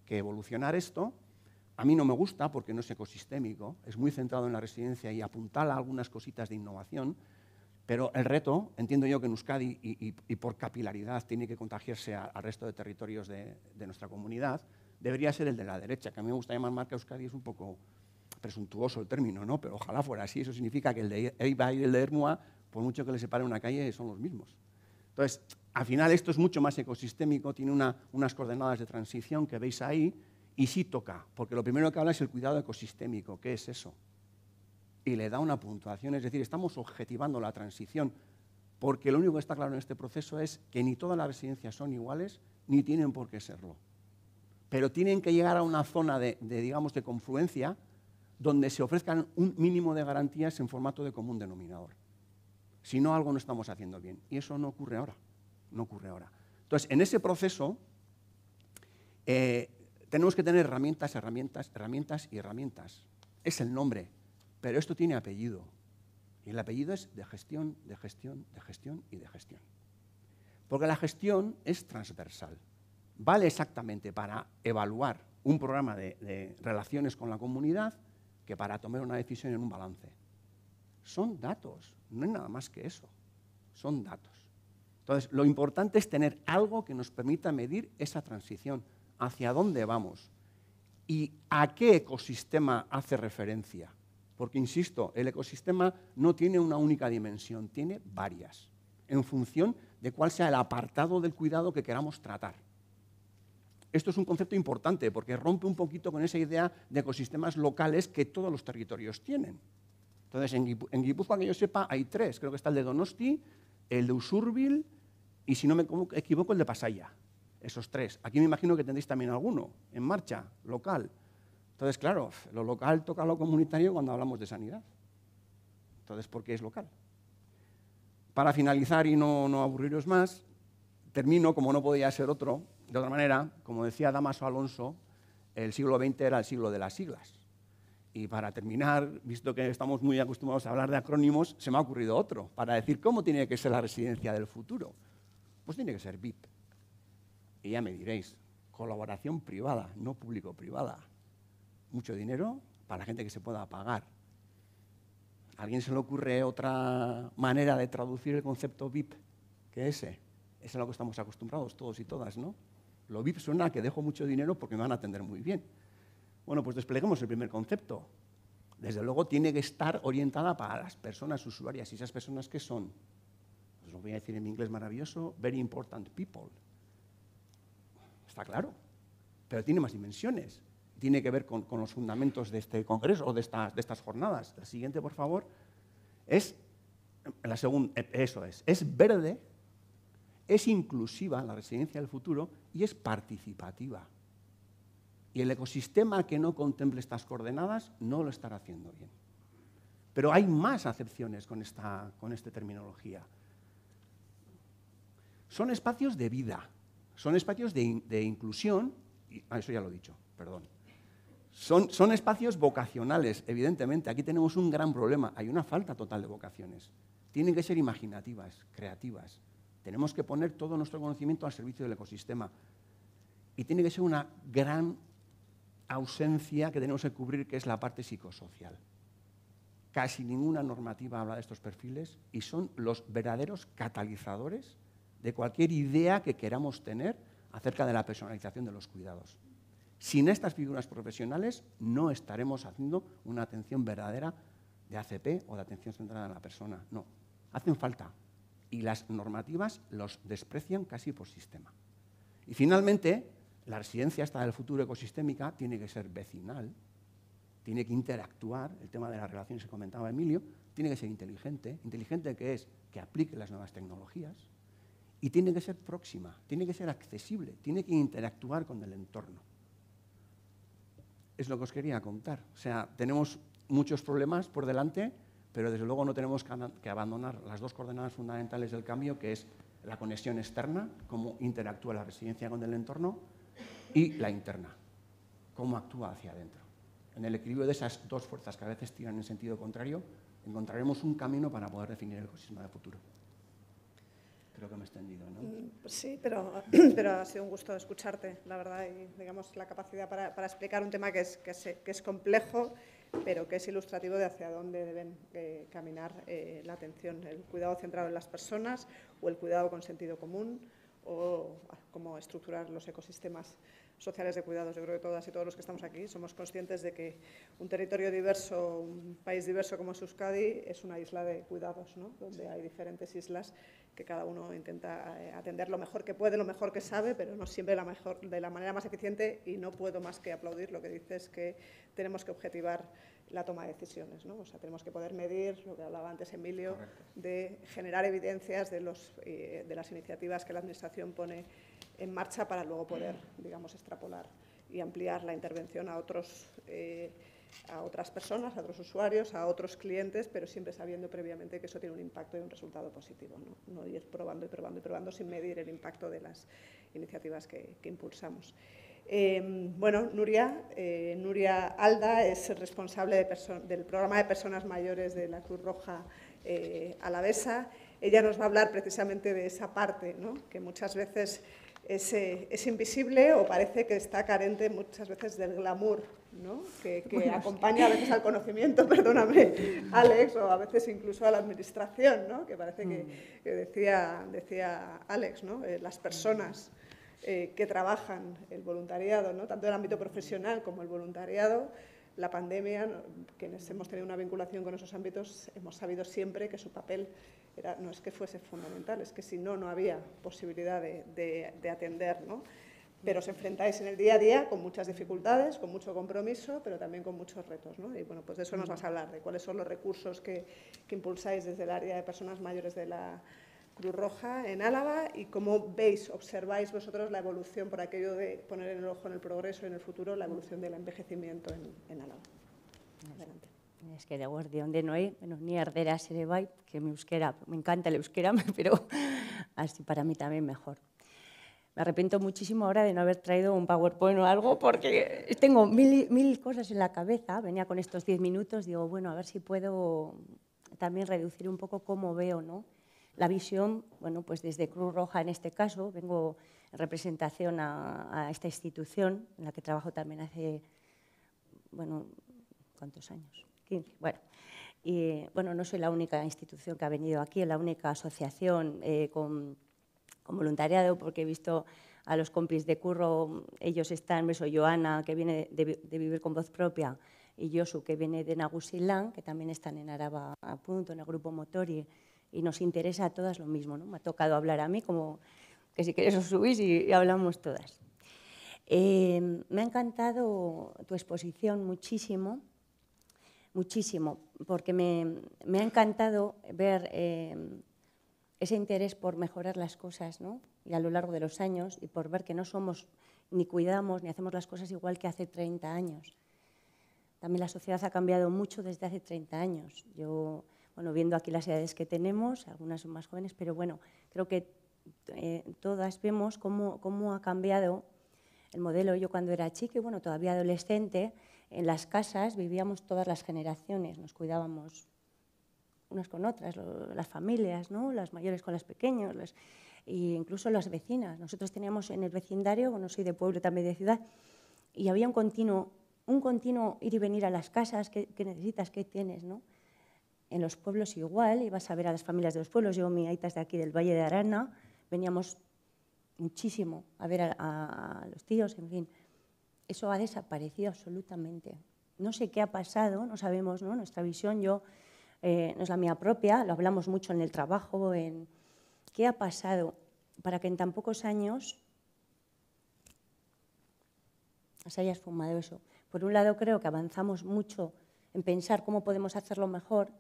evolucionar esto. A mí no me gusta porque no es ecosistémico, es muy centrado en la residencia y apuntala algunas cositas de innovación, pero el reto, entiendo yo que en Euskadi y por capilaridad tiene que contagiarse al resto de territorios de nuestra comunidad, debería ser el de la derecha, que a mí me gusta llamar marca Euskadi, es un poco presuntuoso el término, ¿no? Pero ojalá fuera así. Eso significa que el de Eibar y el de Ermua, por mucho que les separe una calle, son los mismos. Entonces, al final esto es mucho más ecosistémico, tiene unas coordenadas de transición que veis ahí, y sí toca, porque lo primero que habla es el cuidado ecosistémico. ¿Qué es eso? Y le da una puntuación, es decir, estamos objetivando la transición, porque lo único que está claro en este proceso es que ni todas las residencias son iguales, ni tienen por qué serlo. Pero tienen que llegar a una zona digamos, de confluencia, donde se ofrezcan un mínimo de garantías en formato de común denominador. Si no, algo no estamos haciendo bien. Y eso no ocurre ahora. No ocurre ahora. Entonces, en ese proceso, tenemos que tener herramientas y herramientas. Es el nombre, pero esto tiene apellido. Y el apellido es de gestión, de gestión, de gestión y de gestión. Porque la gestión es transversal. Vale exactamente para evaluar un programa de relaciones con la comunidad que para tomar una decisión en un balance. Son datos, no hay nada más que eso. Son datos. Entonces, lo importante es tener algo que nos permita medir esa transición, hacia dónde vamos y a qué ecosistema hace referencia. Porque, insisto, el ecosistema no tiene una única dimensión, tiene varias, en función de cuál sea el apartado del cuidado que queramos tratar. Esto es un concepto importante porque rompe un poquito con esa idea de ecosistemas locales que todos los territorios tienen. Entonces, en Guipúzcoa, que yo sepa, hay tres. Creo que está el de Donosti, el de Usurbil y, si no me equivoco, el de Pasaia. Esos tres. Aquí me imagino que tendréis también alguno en marcha, local. Entonces, claro, lo local toca a lo comunitario cuando hablamos de sanidad. Entonces, ¿por qué es local? Para finalizar y no aburriros más, termino, como no podía ser de otra manera, como decía Dámaso Alonso, el siglo XX era el siglo de las siglas. Y para terminar, visto que estamos muy acostumbrados a hablar de acrónimos, se me ha ocurrido otro, para decir cómo tiene que ser la residencia del futuro. Pues tiene que ser VIP. Y ya me diréis, colaboración privada, no público-privada. Mucho dinero para la gente que se pueda pagar. ¿A alguien se le ocurre otra manera de traducir el concepto VIP que ese? Es a lo que estamos acostumbrados todos y todas, ¿no? Lo VIP suena a que dejo mucho dinero porque me van a atender muy bien. Bueno, pues despleguemos el primer concepto. Desde luego tiene que estar orientada para las personas usuarias. ¿Y esas personas qué son? Os lo voy a decir en mi inglés maravilloso, very important people. Está claro, pero tiene más dimensiones. Tiene que ver con los fundamentos de este congreso o de estas jornadas. La siguiente, por favor, es verde, es inclusiva, la residencia del futuro, y es participativa. Y el ecosistema que no contemple estas coordenadas no lo estará haciendo bien. Pero hay más acepciones con esta terminología. Son espacios de vida, son espacios de inclusión, eso ya lo he dicho, perdón. Son espacios vocacionales, evidentemente. Aquí tenemos un gran problema. Hay una falta total de vocaciones. Tienen que ser imaginativas, creativas. Tenemos que poner todo nuestro conocimiento al servicio del ecosistema. Y tiene que ser una gran ausencia que tenemos que cubrir, que es la parte psicosocial. Casi ninguna normativa habla de estos perfiles y son los verdaderos catalizadores de cualquier idea que queramos tener acerca de la personalización de los cuidados. Sin estas figuras profesionales no estaremos haciendo una atención verdadera de ACP o de atención centrada en la persona. No, hacen falta. Y las normativas los desprecian casi por sistema. Y finalmente, la residencia esta del futuro ecosistémica tiene que ser vecinal, tiene que interactuar, el tema de las relaciones que comentaba Emilio, tiene que ser inteligente. ¿Inteligente qué es? Que aplique las nuevas tecnologías. Y tiene que ser próxima, tiene que ser accesible, tiene que interactuar con el entorno. Es lo que os quería contar. O sea, tenemos muchos problemas por delante, pero desde luego no tenemos que abandonar las dos coordenadas fundamentales del cambio, que es la conexión externa, cómo interactúa la residencia con el entorno, y la interna, cómo actúa hacia adentro. En el equilibrio de esas dos fuerzas que a veces tiran en sentido contrario, encontraremos un camino para poder definir el ecosistema de futuro. Creo que me he extendido, ¿no? Sí, pero ha sido un gusto escucharte, la verdad, y digamos la capacidad para explicar un tema que es complejo, pero que es ilustrativo de hacia dónde deben caminar la atención, el cuidado centrado en las personas o el cuidado con sentido común, o cómo estructurar los ecosistemas sociales de cuidados. Yo creo que todas y todos los que estamos aquí somos conscientes de que un territorio diverso, un país diverso como es Euskadi, es una isla de cuidados, ¿no? Donde hay diferentes islas que cada uno intenta atender lo mejor que puede, lo mejor que sabe, pero no siempre de la manera más eficiente, y no puedo más que aplaudir lo que dices, que tenemos que objetivar la toma de decisiones, ¿no? O sea, tenemos que poder medir, lo que hablaba antes Emilio, de generar evidencias de las iniciativas que la Administración pone en marcha para luego poder, digamos, extrapolar y ampliar la intervención a otras personas, a otros usuarios, a otros clientes, pero siempre sabiendo previamente que eso tiene un impacto y un resultado positivo, ¿no? No ir probando y probando y probando sin medir el impacto de las iniciativas que impulsamos. Bueno, Nuria Alda es responsable del programa de personas mayores de la Cruz Roja alavesa. Ella nos va a hablar precisamente de esa parte, ¿no? Que muchas veces es invisible o parece que está carente muchas veces del glamour, ¿no? que acompaña a veces al conocimiento, perdóname, Alex, o a veces incluso a la administración, ¿no? Que parece que decía Alex, ¿no? Las personas que trabajan el voluntariado, ¿no? Tanto en el ámbito profesional como el voluntariado, la pandemia, quienes hemos tenido una vinculación con esos ámbitos, hemos sabido siempre que su papel no es que fuese fundamental, es que si no, no había posibilidad de atender, ¿no? Pero os enfrentáis en el día a día con muchas dificultades, con mucho compromiso, pero también con muchos retos, ¿no? Y bueno, pues de eso nos vas a hablar, de cuáles son los recursos que impulsáis desde el área de personas mayores de la Cruz Roja en Álava y cómo observáis vosotros la evolución, por aquello de poner el ojo en el progreso y en el futuro, la evolución del envejecimiento en Álava. Adelante. Es que de Guardia donde no hay, bueno, ni ardera ere bai, que mi euskera, me encanta el euskera, pero así para mí también mejor. Me arrepiento muchísimo ahora de no haber traído un PowerPoint o algo, porque tengo mil cosas en la cabeza. Venía con estos 10 minutos, digo, bueno, a ver si puedo también reducir un poco cómo veo, ¿no? La visión, bueno, pues desde Cruz Roja en este caso, vengo en representación a esta institución en la que trabajo también hace, bueno, ¿cuántos años? 15, bueno. Y, bueno, no soy la única institución que ha venido aquí, la única asociación con voluntariado, porque he visto a los compis de curro, ellos están, soy Joana, que viene de Vivir con Voz Propia, y Josu, que viene de Nagusilán, que también están en Araba a Punto, en el grupo Motori, y nos interesa a todas lo mismo, ¿no? Me ha tocado hablar a mí, como que si queréis os subís y hablamos todas. Me ha encantado tu exposición muchísimo, muchísimo, porque me ha encantado ver ese interés por mejorar las cosas, ¿no? Y a lo largo de los años, y por ver que no somos, ni cuidamos, ni hacemos las cosas igual que hace 30 años. También la sociedad ha cambiado mucho desde hace 30 años. Yo, bueno, viendo aquí las edades que tenemos, algunas son más jóvenes, pero bueno, creo que todas vemos cómo ha cambiado el modelo. Yo cuando era chica, y bueno, todavía adolescente, en las casas vivíamos todas las generaciones, nos cuidábamos unas con otras, las familias, ¿no? Las mayores con las pequeñas, e incluso las vecinas. Nosotros teníamos en el vecindario, bueno, soy de pueblo, también de ciudad, y había un continuo ir y venir a las casas, ¿qué necesitas? ¿Qué tienes? ¿No? En los pueblos igual, ibas a ver a las familias de los pueblos. Yo, mi aita es de aquí, del Valle de Arana, veníamos muchísimo a ver a los tíos, en fin. Eso ha desaparecido absolutamente. No sé qué ha pasado, no sabemos, ¿no? Nuestra visión, no es la mía propia, lo hablamos mucho en el trabajo, qué ha pasado para que en tan pocos años se haya esfumado eso. Por un lado, creo que avanzamos mucho en pensar cómo podemos hacerlo mejor,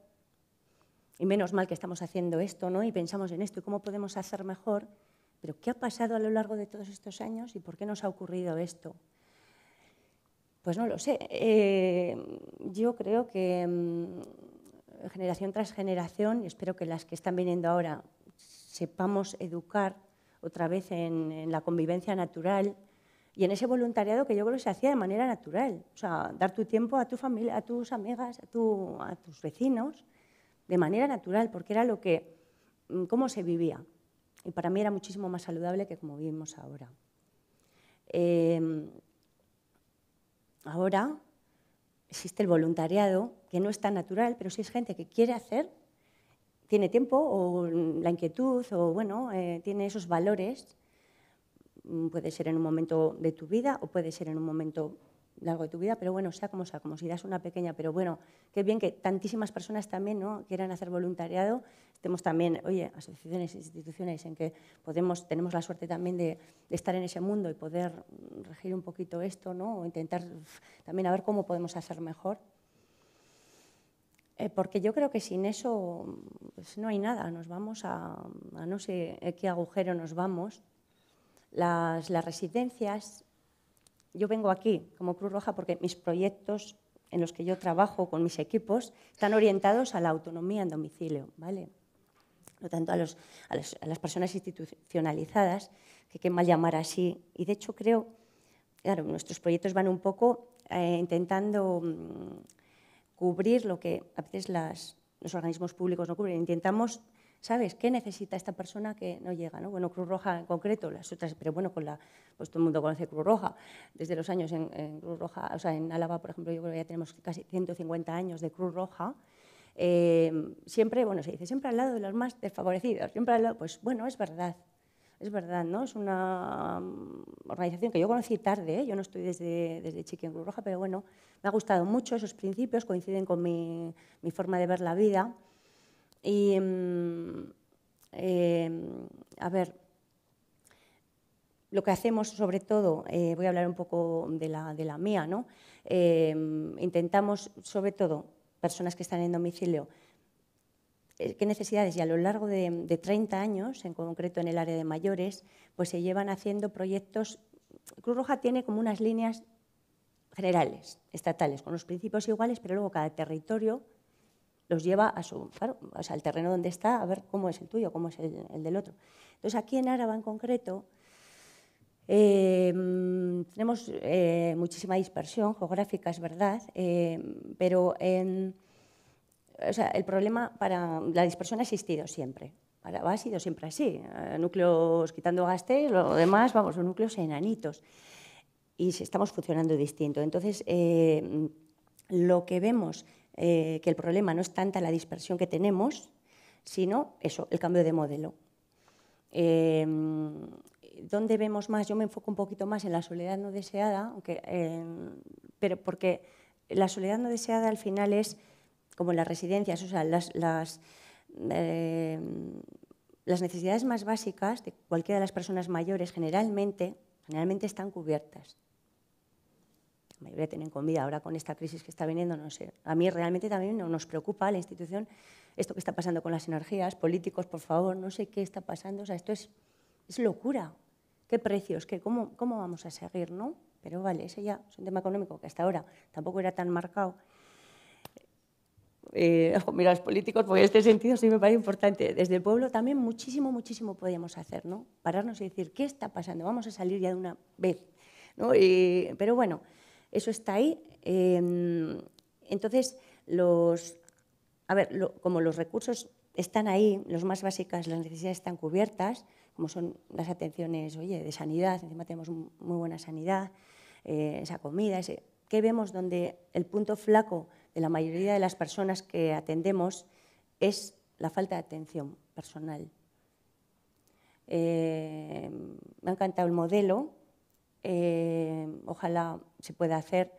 y menos mal que estamos haciendo esto, ¿no? Y pensamos en esto y cómo podemos hacer mejor, pero ¿qué ha pasado a lo largo de todos estos años y por qué nos ha ocurrido esto? Pues no lo sé. Yo creo que generación tras generación, y espero que las que están viniendo ahora sepamos educar otra vez en la convivencia natural y en ese voluntariado que yo creo que se hacía de manera natural. O sea, dar tu tiempo a tu familia, a tus amigas, a tus vecinos, de manera natural, porque era cómo se vivía. Y para mí era muchísimo más saludable que como vivimos ahora. Ahora existe el voluntariado, que no es tan natural, pero si es gente que quiere hacer, tiene tiempo o la inquietud o bueno, tiene esos valores. Puede ser en un momento de tu vida o puede ser en un momento largo de tu vida, pero bueno, sea, como si das una pequeña, pero bueno, qué bien que tantísimas personas también, ¿no?, quieran hacer voluntariado. Estemos también, oye, asociaciones, instituciones en que tenemos la suerte también de estar en ese mundo y poder regir un poquito esto, ¿no?, o intentar también a ver cómo podemos hacer mejor. Porque yo creo que sin eso pues no hay nada, nos vamos a no sé qué agujero nos vamos. Las residencias, yo vengo aquí como Cruz Roja porque mis proyectos en los que yo trabajo con mis equipos están orientados a la autonomía en domicilio, ¿vale? No tanto a las personas institucionalizadas, que qué mal llamar así. Y de hecho creo, claro, nuestros proyectos van un poco intentando cubrir lo que a veces los organismos públicos no cubren. Intentamos, ¿sabes?, qué necesita esta persona que no llega, ¿no? Bueno, Cruz Roja en concreto, las otras, pero bueno, pues todo el mundo conoce Cruz Roja. Desde los años en Cruz Roja, o sea, en Álava, por ejemplo, yo creo que ya tenemos casi 150 años de Cruz Roja. Siempre, bueno, se dice, siempre al lado de los más desfavorecidos, siempre al lado, pues bueno, es verdad, ¿no? Es una organización que yo conocí tarde, yo no estoy desde chiqui en Cruz Roja, pero bueno, me ha gustado mucho esos principios, coinciden con mi forma de ver la vida. Y, a ver, lo que hacemos sobre todo, voy a hablar un poco de la mía, ¿no? Intentamos sobre todo, personas que están en domicilio, qué necesidades, y a lo largo de 30 años, en concreto en el área de mayores, pues se llevan haciendo proyectos. Cruz Roja tiene como unas líneas generales, estatales, con los principios iguales, pero luego cada territorio los lleva al terreno donde está, a ver cómo es el tuyo, cómo es el del otro. Entonces, aquí en Araba en concreto, tenemos muchísima dispersión geográfica, es verdad, pero o sea, el problema para la dispersión ha existido siempre. Araba ha sido siempre así. Núcleos quitando Gasteiz, lo demás, vamos, son núcleos enanitos. Y estamos funcionando distinto. Entonces, lo que vemos que el problema no es tanta la dispersión que tenemos, sino eso, el cambio de modelo. ¿Dónde vemos más? Yo me enfoco un poquito más en la soledad no deseada, pero porque la soledad no deseada al final es como las residencias, o sea, las necesidades más básicas de cualquiera de las personas mayores generalmente están cubiertas. La mayoría tienen comida. Ahora con esta crisis que está viniendo, no sé. A mí realmente también nos preocupa la institución, esto que está pasando con las energías, políticos, por favor, no sé qué está pasando. O sea, esto es locura. ¿Qué precios? ¿Cómo vamos a seguir? ¿No? Pero vale, ese ya es un tema económico que hasta ahora tampoco era tan marcado. Mira, los políticos, porque en este sentido sí me parece importante. Desde el pueblo también muchísimo podíamos hacer, ¿no? Pararnos y decir, ¿qué está pasando? Vamos a salir ya de una vez, ¿no? Pero bueno, eso está ahí. Entonces, como los recursos están ahí, los más básicas, las necesidades están cubiertas, como son las atenciones, oye, de sanidad, encima tenemos muy buena sanidad, esa comida, ¿qué vemos donde el punto flaco de la mayoría de las personas que atendemos es la falta de atención personal? Me ha encantado el modelo, ojalá se pueda hacer.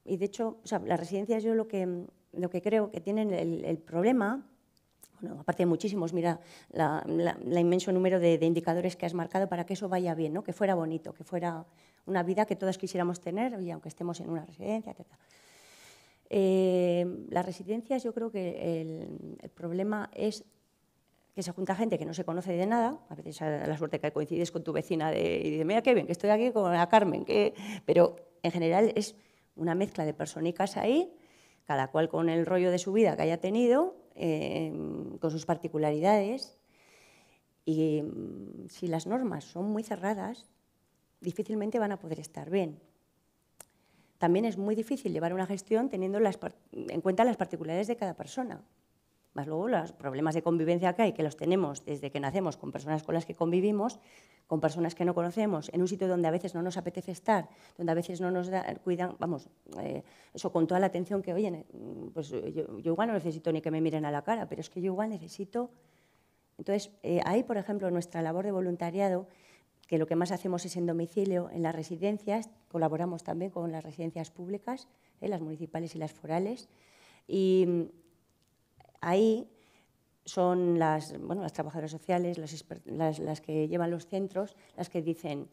Y de hecho, o sea, las residencias yo lo que creo que tienen el problema, bueno, aparte de muchísimos, mira la inmenso número de indicadores que has marcado para que eso vaya bien, ¿no? Que fuera bonito, que fuera una vida que todos quisiéramos tener, y aunque estemos en una residencia, etc. Las residencias, yo creo que el problema es que se junta gente que no se conoce de nada, a veces a la suerte que coincides con tu vecina y dices, mira qué bien, que estoy aquí con la Carmen, pero en general es una mezcla de personicas ahí, cada cual con el rollo de su vida que haya tenido, con sus particularidades, y si las normas son muy cerradas, difícilmente van a poder estar bien. También es muy difícil llevar una gestión teniendo en cuenta las particularidades de cada persona. Más luego los problemas de convivencia que hay, que los tenemos desde que nacemos con personas con las que convivimos, con personas que no conocemos, en un sitio donde a veces no nos apetece estar, donde a veces no nos cuidan, vamos, eso con toda la atención que, oye, pues yo igual no necesito ni que me miren a la cara, pero es que yo igual necesito. Entonces, ahí, por ejemplo, nuestra labor de voluntariado, que lo que más hacemos es en domicilio, en las residencias, colaboramos también con las residencias públicas, las municipales y las forales, y ahí son las trabajadoras sociales, las que llevan los centros, las que dicen,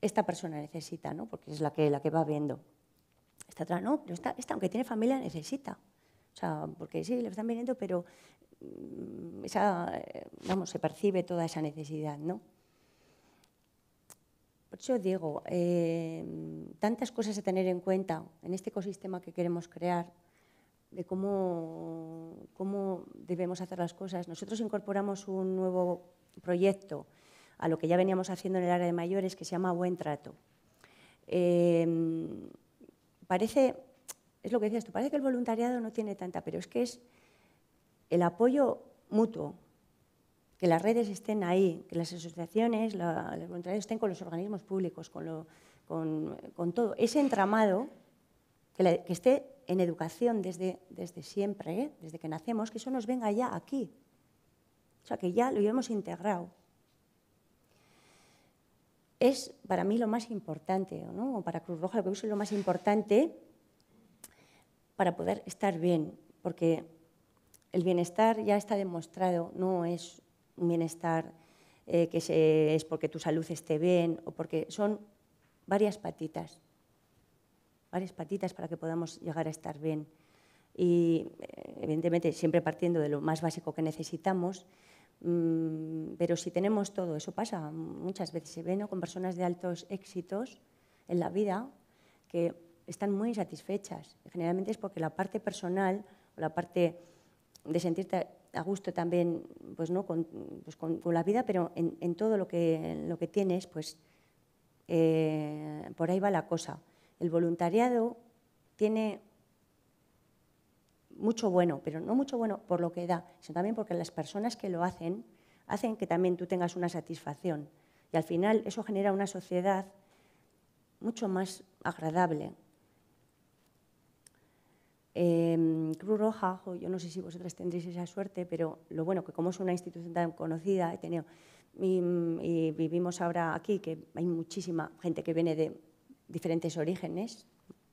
esta persona necesita, ¿no? Porque es la que va viendo. Esta otra no, pero esta, aunque tiene familia, necesita. O sea, porque sí, le están viniendo, pero se percibe toda esa necesidad, ¿no? Por eso digo, tantas cosas a tener en cuenta en este ecosistema que queremos crear, de cómo debemos hacer las cosas. Nosotros incorporamos un nuevo proyecto a lo que ya veníamos haciendo en el área de mayores, que se llama Buen Trato. Parece, es lo que decías tú, parece que el voluntariado no tiene tanta, pero es que es el apoyo mutuo, que las redes estén ahí, que las asociaciones, los voluntarios estén con los organismos públicos, con todo. Ese entramado, que esté en educación desde siempre, desde que nacemos, que eso nos venga ya aquí. O sea, que ya lo hemos integrado. Es para mí lo más importante, ¿no? O para Cruz Roja, lo que es lo más importante para poder estar bien, porque el bienestar ya está demostrado, no es un bienestar que es porque tu salud esté bien, o porque son varias patitas para que podamos llegar a estar bien. Y evidentemente siempre partiendo de lo más básico que necesitamos, pero si tenemos todo, eso pasa muchas veces, se ve, ¿no?, con personas de altos éxitos en la vida que están muy satisfechas. Generalmente es porque la parte personal o la parte de sentirte a gusto también, pues, ¿no?, con la vida, pero en todo lo que tienes, pues por ahí va la cosa. El voluntariado tiene mucho bueno, pero no mucho bueno por lo que da, sino también porque las personas que lo hacen que también tú tengas una satisfacción. Y al final eso genera una sociedad mucho más agradable. Cruz Roja, yo no sé si vosotras tendréis esa suerte, pero lo bueno que como es una institución tan conocida, he tenido, y vivimos ahora aquí, que hay muchísima gente que viene de diferentes orígenes,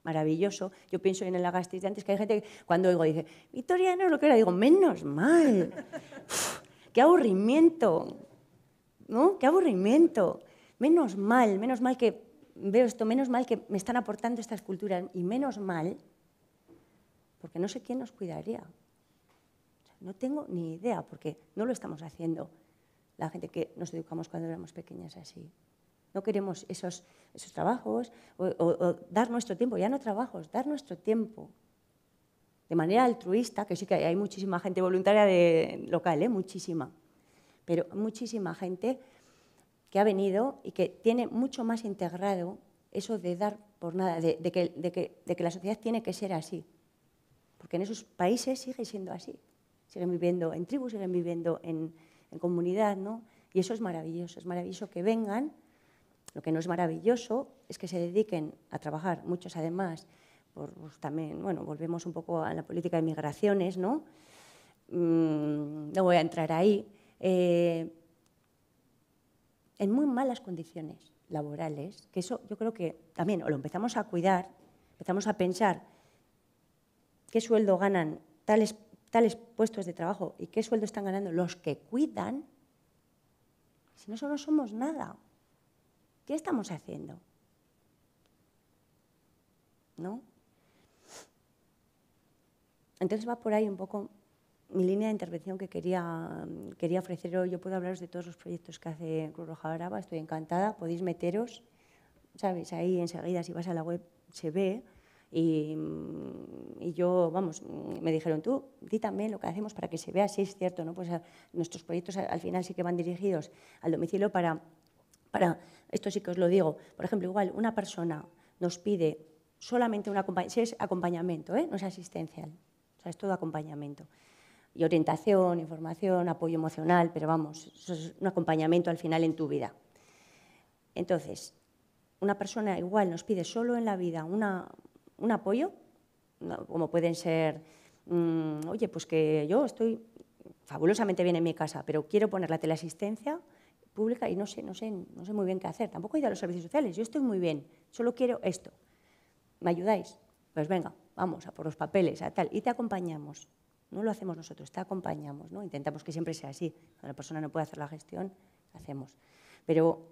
maravilloso. Yo pienso en la gastritis antes, que hay gente que cuando oigo dice, Victoriano es lo que era, digo, menos mal, qué aburrimiento, ¿no? Qué aburrimiento, menos mal que veo esto, menos mal que me están aportando estas culturas y menos mal, porque no sé quién nos cuidaría. O sea, no tengo ni idea, porque no lo estamos haciendo la gente que nos educamos cuando éramos pequeñas así. No queremos esos trabajos o dar nuestro tiempo, ya no trabajos, dar nuestro tiempo de manera altruista, que sí que hay muchísima gente voluntaria local, muchísima, pero muchísima gente que ha venido y que tiene mucho más integrado eso de dar por nada, de que la sociedad tiene que ser así. Porque en esos países sigue siendo así. Siguen viviendo en tribus, siguen viviendo en comunidad, ¿no? Y eso es maravilloso que vengan. Lo que no es maravilloso es que se dediquen a trabajar, muchos además, pues también, bueno, volvemos un poco a la política de migraciones, ¿no? No voy a entrar ahí. En muy malas condiciones laborales, que eso yo creo que también o lo empezamos a cuidar, empezamos a pensar qué sueldo ganan tales puestos de trabajo y qué sueldo están ganando los que cuidan, si no solo somos nada. ¿Qué estamos haciendo? ¿No? Entonces va por ahí un poco mi línea de intervención que quería ofrecer hoy. Yo puedo hablaros de todos los proyectos que hace Cruz Roja Araba, estoy encantada, podéis meteros, ¿sabes? Ahí enseguida, si vas a la web, se ve. Y yo, vamos, me dijeron, tú, di también lo que hacemos para que se vea, si es cierto, ¿no? Pues nuestros proyectos al final sí que van dirigidos al domicilio para, esto sí que os lo digo, por ejemplo, igual una persona nos pide solamente si es acompañamiento, no es asistencial, o sea, es todo acompañamiento. Y orientación, información, apoyo emocional, pero vamos, eso es un acompañamiento al final en tu vida. Entonces, una persona igual nos pide solo en la vida un apoyo, como pueden ser, oye, pues que yo estoy fabulosamente bien en mi casa, pero quiero poner la teleasistencia pública y no sé muy bien qué hacer. Tampoco he ido a los servicios sociales, yo estoy muy bien, solo quiero esto. ¿Me ayudáis? Pues venga, vamos a por los papeles, a tal, y te acompañamos. No lo hacemos nosotros, te acompañamos, ¿no? Intentamos que siempre sea así. Cuando la persona no puede hacer la gestión, la hacemos. Pero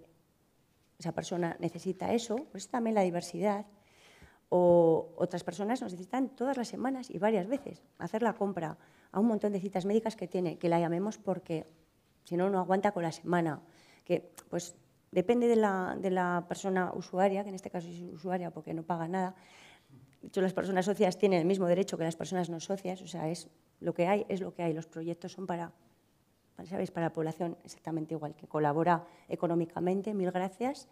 esa persona necesita eso, por eso también la diversidad. O otras personas nos necesitan todas las semanas y varias veces hacer la compra a un montón de citas médicas que tiene, que la llamemos porque si no, no aguanta con la semana. Que pues depende de la persona usuaria, que en este caso es usuaria porque no paga nada. De hecho, las personas socias tienen el mismo derecho que las personas no socias, o sea, es lo que hay. Los proyectos son ¿sabéis? Para la población exactamente igual, que colabora económicamente, mil gracias.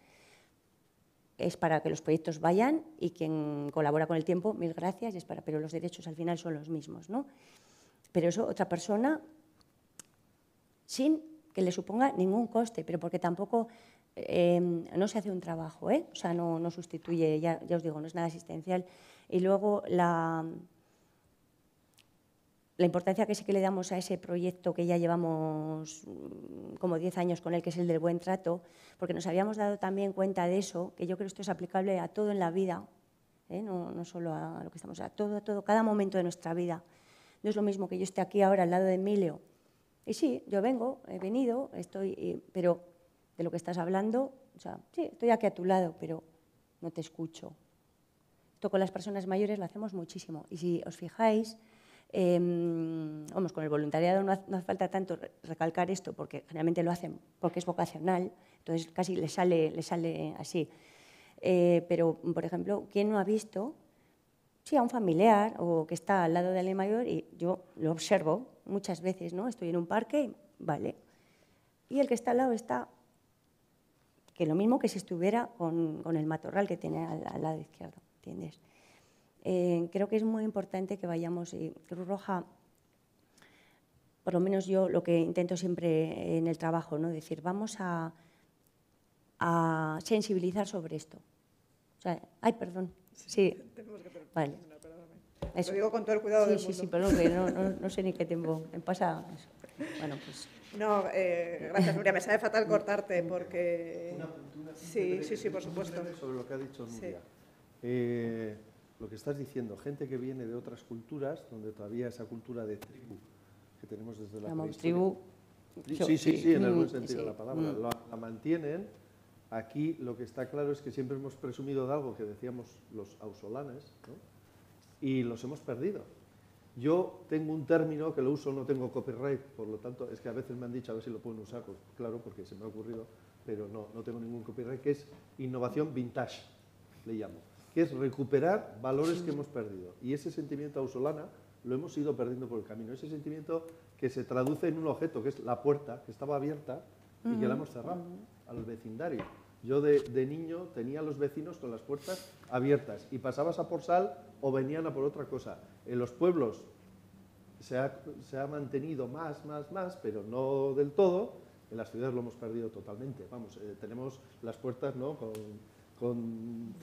Es para que los proyectos vayan y quien colabora con el tiempo, mil gracias, pero los derechos al final son los mismos, ¿no? Pero eso, otra persona, sin que le suponga ningún coste, pero porque tampoco no se hace un trabajo, o sea, no sustituye, ya os digo, no es nada asistencial. Y luego la importancia que sí que le damos a ese proyecto que ya llevamos como 10 años con él, que es el del buen trato, porque nos habíamos dado también cuenta de eso, que yo creo que esto es aplicable a todo en la vida, no solo a lo que estamos, a todo, cada momento de nuestra vida. No es lo mismo que yo esté aquí ahora al lado de Emilio, y sí, yo he venido, pero de lo que estás hablando, o sea, sí, estoy aquí a tu lado, pero no te escucho. Esto con las personas mayores lo hacemos muchísimo, y si os fijáis, vamos, con el voluntariado no hace falta tanto recalcar esto, porque generalmente lo hacen porque es vocacional, entonces casi le sale así. Pero, por ejemplo, ¿quién no ha visto a un familiar o que está al lado de alguien mayor? Y yo lo observo muchas veces, ¿no? Estoy en un parque, vale, y el que está al lado está, que lo mismo que si estuviera con el matorral que tiene al lado izquierdo, ¿entiendes? Creo que es muy importante que vayamos, y Cruz Roja, por lo menos yo lo que intento siempre en el trabajo, ¿no? Decir, vamos a sensibilizar sobre esto. O sea, ay, perdón, sí, vale. Eso. Lo digo con todo el cuidado del Sí, mundo. sí, pero no, que no sé ni qué tiempo me pasa eso. Bueno, pues... No, gracias, Nuria. Me sabe fatal cortarte porque... Sí, por supuesto. Sobre lo que ha dicho Nuria. Sí. Lo que estás diciendo, gente que viene de otras culturas, donde todavía esa cultura de tribu que tenemos desde la Llamamos prehistoria. tribu. Sí, en el buen sentido Sí. de la palabra. La mantienen. Aquí lo que está claro es que siempre hemos presumido de algo que decíamos los ausolanes, ¿no? Y los hemos perdido. Yo tengo un término que lo uso, no tengo copyright, por lo tanto, es que a veces me han dicho a ver si lo pueden usar, pues claro, porque se me ha ocurrido, pero no tengo ningún copyright, que es innovación vintage, le llamo, que es recuperar valores que hemos perdido. Y ese sentimiento ausolana lo hemos ido perdiendo por el camino. Ese sentimiento que se traduce en un objeto, que es la puerta, que estaba abierta y que la hemos cerrado al vecindario. Yo de niño tenía a los vecinos con las puertas abiertas y pasabas a por sal o venían a por otra cosa. En los pueblos se ha mantenido más, pero no del todo. En las ciudades lo hemos perdido totalmente. Vamos, tenemos las puertas, ¿no?, con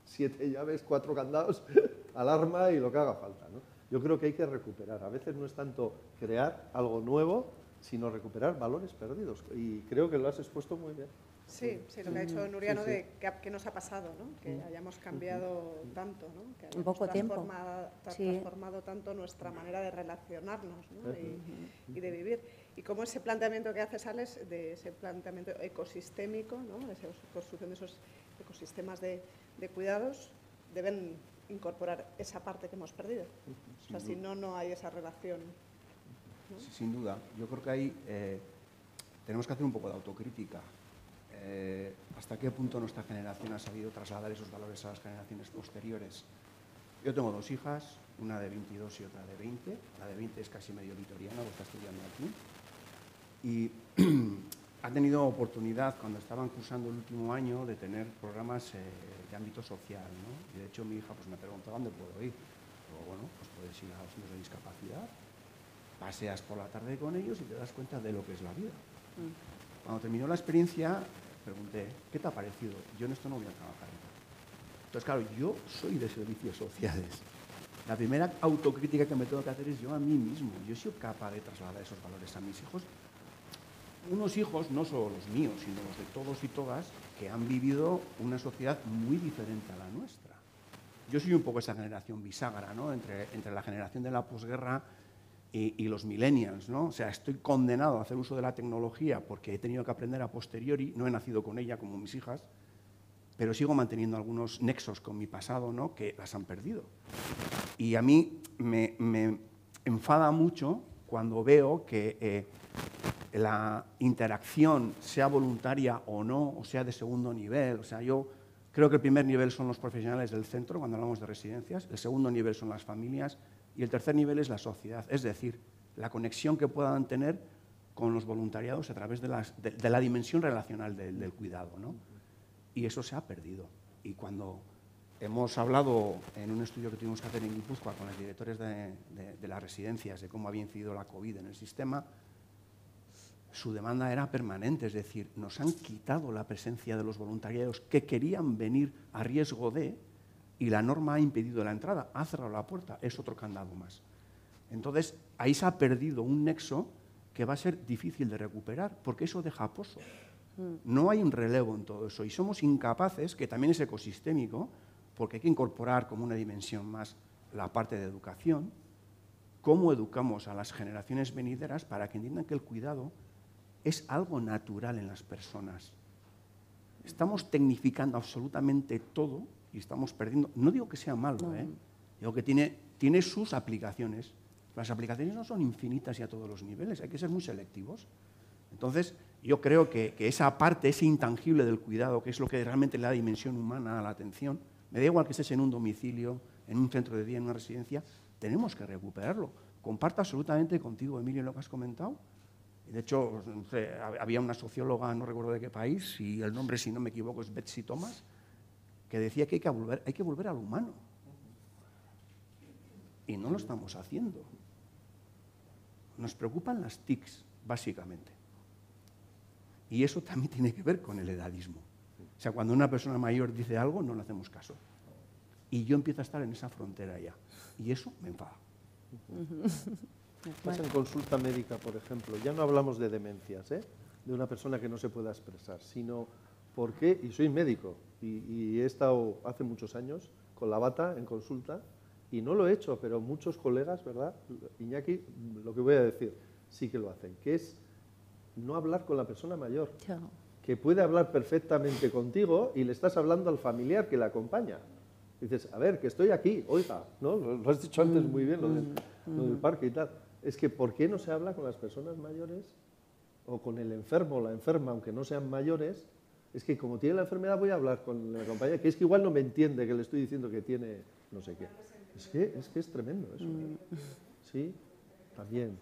7 llaves, 4 candados, alarma y lo que haga falta, ¿no? Yo creo que hay que recuperar. A veces no es tanto crear algo nuevo, sino recuperar valores perdidos. Y creo que lo has expuesto muy bien. Sí, lo que ha dicho Nuria, ¿no? Sí. De qué nos ha pasado, ¿no? Que hayamos cambiado tanto, ¿no? Que hayamos En poco tiempo. transformado tanto nuestra manera de relacionarnos, ¿no? Y de vivir. Y cómo ese planteamiento que haces, Alex, de ese planteamiento ecosistémico, ¿no? De esa construcción de esos ecosistemas de cuidados, deben incorporar esa parte que hemos perdido. O sea, si no hay esa relación, ¿no? Sí, sin duda. Yo creo que ahí tenemos que hacer un poco de autocrítica. ¿Hasta qué punto nuestra generación ha sabido trasladar esos valores a las generaciones posteriores? Yo tengo 2 hijas, una de 22 y otra de 20. La de 20 es casi medio vitoriana, lo está estudiando aquí. Y ha tenido oportunidad, cuando estaban cursando el último año, de tener programas de ámbito social, ¿no? Y de hecho mi hija pues, me preguntaba dónde puedo ir. Digo, bueno, pues puedes ir a los centros de discapacidad, paseas por la tarde con ellos y te das cuenta de lo que es la vida. Cuando terminó la experiencia, pregunté, ¿qué te ha parecido? Yo en esto no voy a trabajar. Entonces, claro, yo soy de servicios sociales. La primera autocrítica que me tengo que hacer es yo a mí mismo. Yo he sido capaz de trasladar esos valores a mis hijos. Unos hijos, no solo los míos, sino los de todos y todas, que han vivido una sociedad muy diferente a la nuestra. Yo soy un poco esa generación bisagra, ¿no? Entre la generación de la posguerra y los millennials, ¿no? O sea, estoy condenado a hacer uso de la tecnología porque he tenido que aprender a posteriori, no he nacido con ella como mis hijas, pero sigo manteniendo algunos nexos con mi pasado, ¿no?, que las han perdido. Y a mí me enfada mucho cuando veo que la interacción, sea voluntaria o no, o sea de segundo nivel, o sea, yo creo que el primer nivel son los profesionales del centro, cuando hablamos de residencias, el segundo nivel son las familias, y el tercer nivel es la sociedad, es decir, la conexión que puedan tener con los voluntariados a través de la dimensión relacional del cuidado, ¿no? Y eso se ha perdido. Y cuando hemos hablado en un estudio que tuvimos que hacer en Guipúzcoa con los directores de las residencias de cómo había incidido la COVID en el sistema, su demanda era permanente, es decir, nos han quitado la presencia de los voluntariados que querían venir a riesgo de, y la norma ha impedido la entrada, ha cerrado la puerta, es otro candado más. Entonces, ahí se ha perdido un nexo que va a ser difícil de recuperar, porque eso deja pozo. No hay un relevo en todo eso, y somos incapaces, que también es ecosistémico, porque hay que incorporar como una dimensión más la parte de educación, cómo educamos a las generaciones venideras para que entiendan que el cuidado es algo natural en las personas. Estamos tecnificando absolutamente todo y estamos perdiendo. No digo que sea malo, digo que tiene sus aplicaciones. Las aplicaciones no son infinitas y a todos los niveles, hay que ser muy selectivos. Entonces, yo creo que esa parte, ese intangible del cuidado, que es lo que realmente le da dimensión humana a la atención, me da igual que estés en un domicilio, en un centro de día, en una residencia, tenemos que recuperarlo. Comparto absolutamente contigo, Emilio, lo que has comentado. De hecho, no sé, había una socióloga, no recuerdo de qué país, y el nombre, si no me equivoco, es Betsy Thomas, que decía que hay que volver al humano. Y no lo estamos haciendo. Nos preocupan las TICs, básicamente. Y eso también tiene que ver con el edadismo. O sea, cuando una persona mayor dice algo, no le hacemos caso. y yo empiezo a estar en esa frontera ya. Y eso me enfada. Pasa en consulta médica, por ejemplo, ya no hablamos de demencias, de una persona que no se pueda expresar, sino porque, y soy médico, y he estado hace muchos años con la bata en consulta, y no lo he hecho, pero muchos colegas, ¿verdad? Iñaki, lo que voy a decir, sí que lo hacen, que es no hablar con la persona mayor, que puede hablar perfectamente contigo y le estás hablando al familiar que la acompaña. Dices, a ver, que estoy aquí, oiga, ¿no? Lo has dicho antes muy bien, lo del parque y tal. Es que, ¿por qué no se habla con las personas mayores o con el enfermo o la enferma, aunque no sean mayores? Es que como tiene la enfermedad voy a hablar con la compañera, que es que igual no me entiende que le estoy diciendo que tiene no sé qué. Es que es tremendo eso. Sí, también.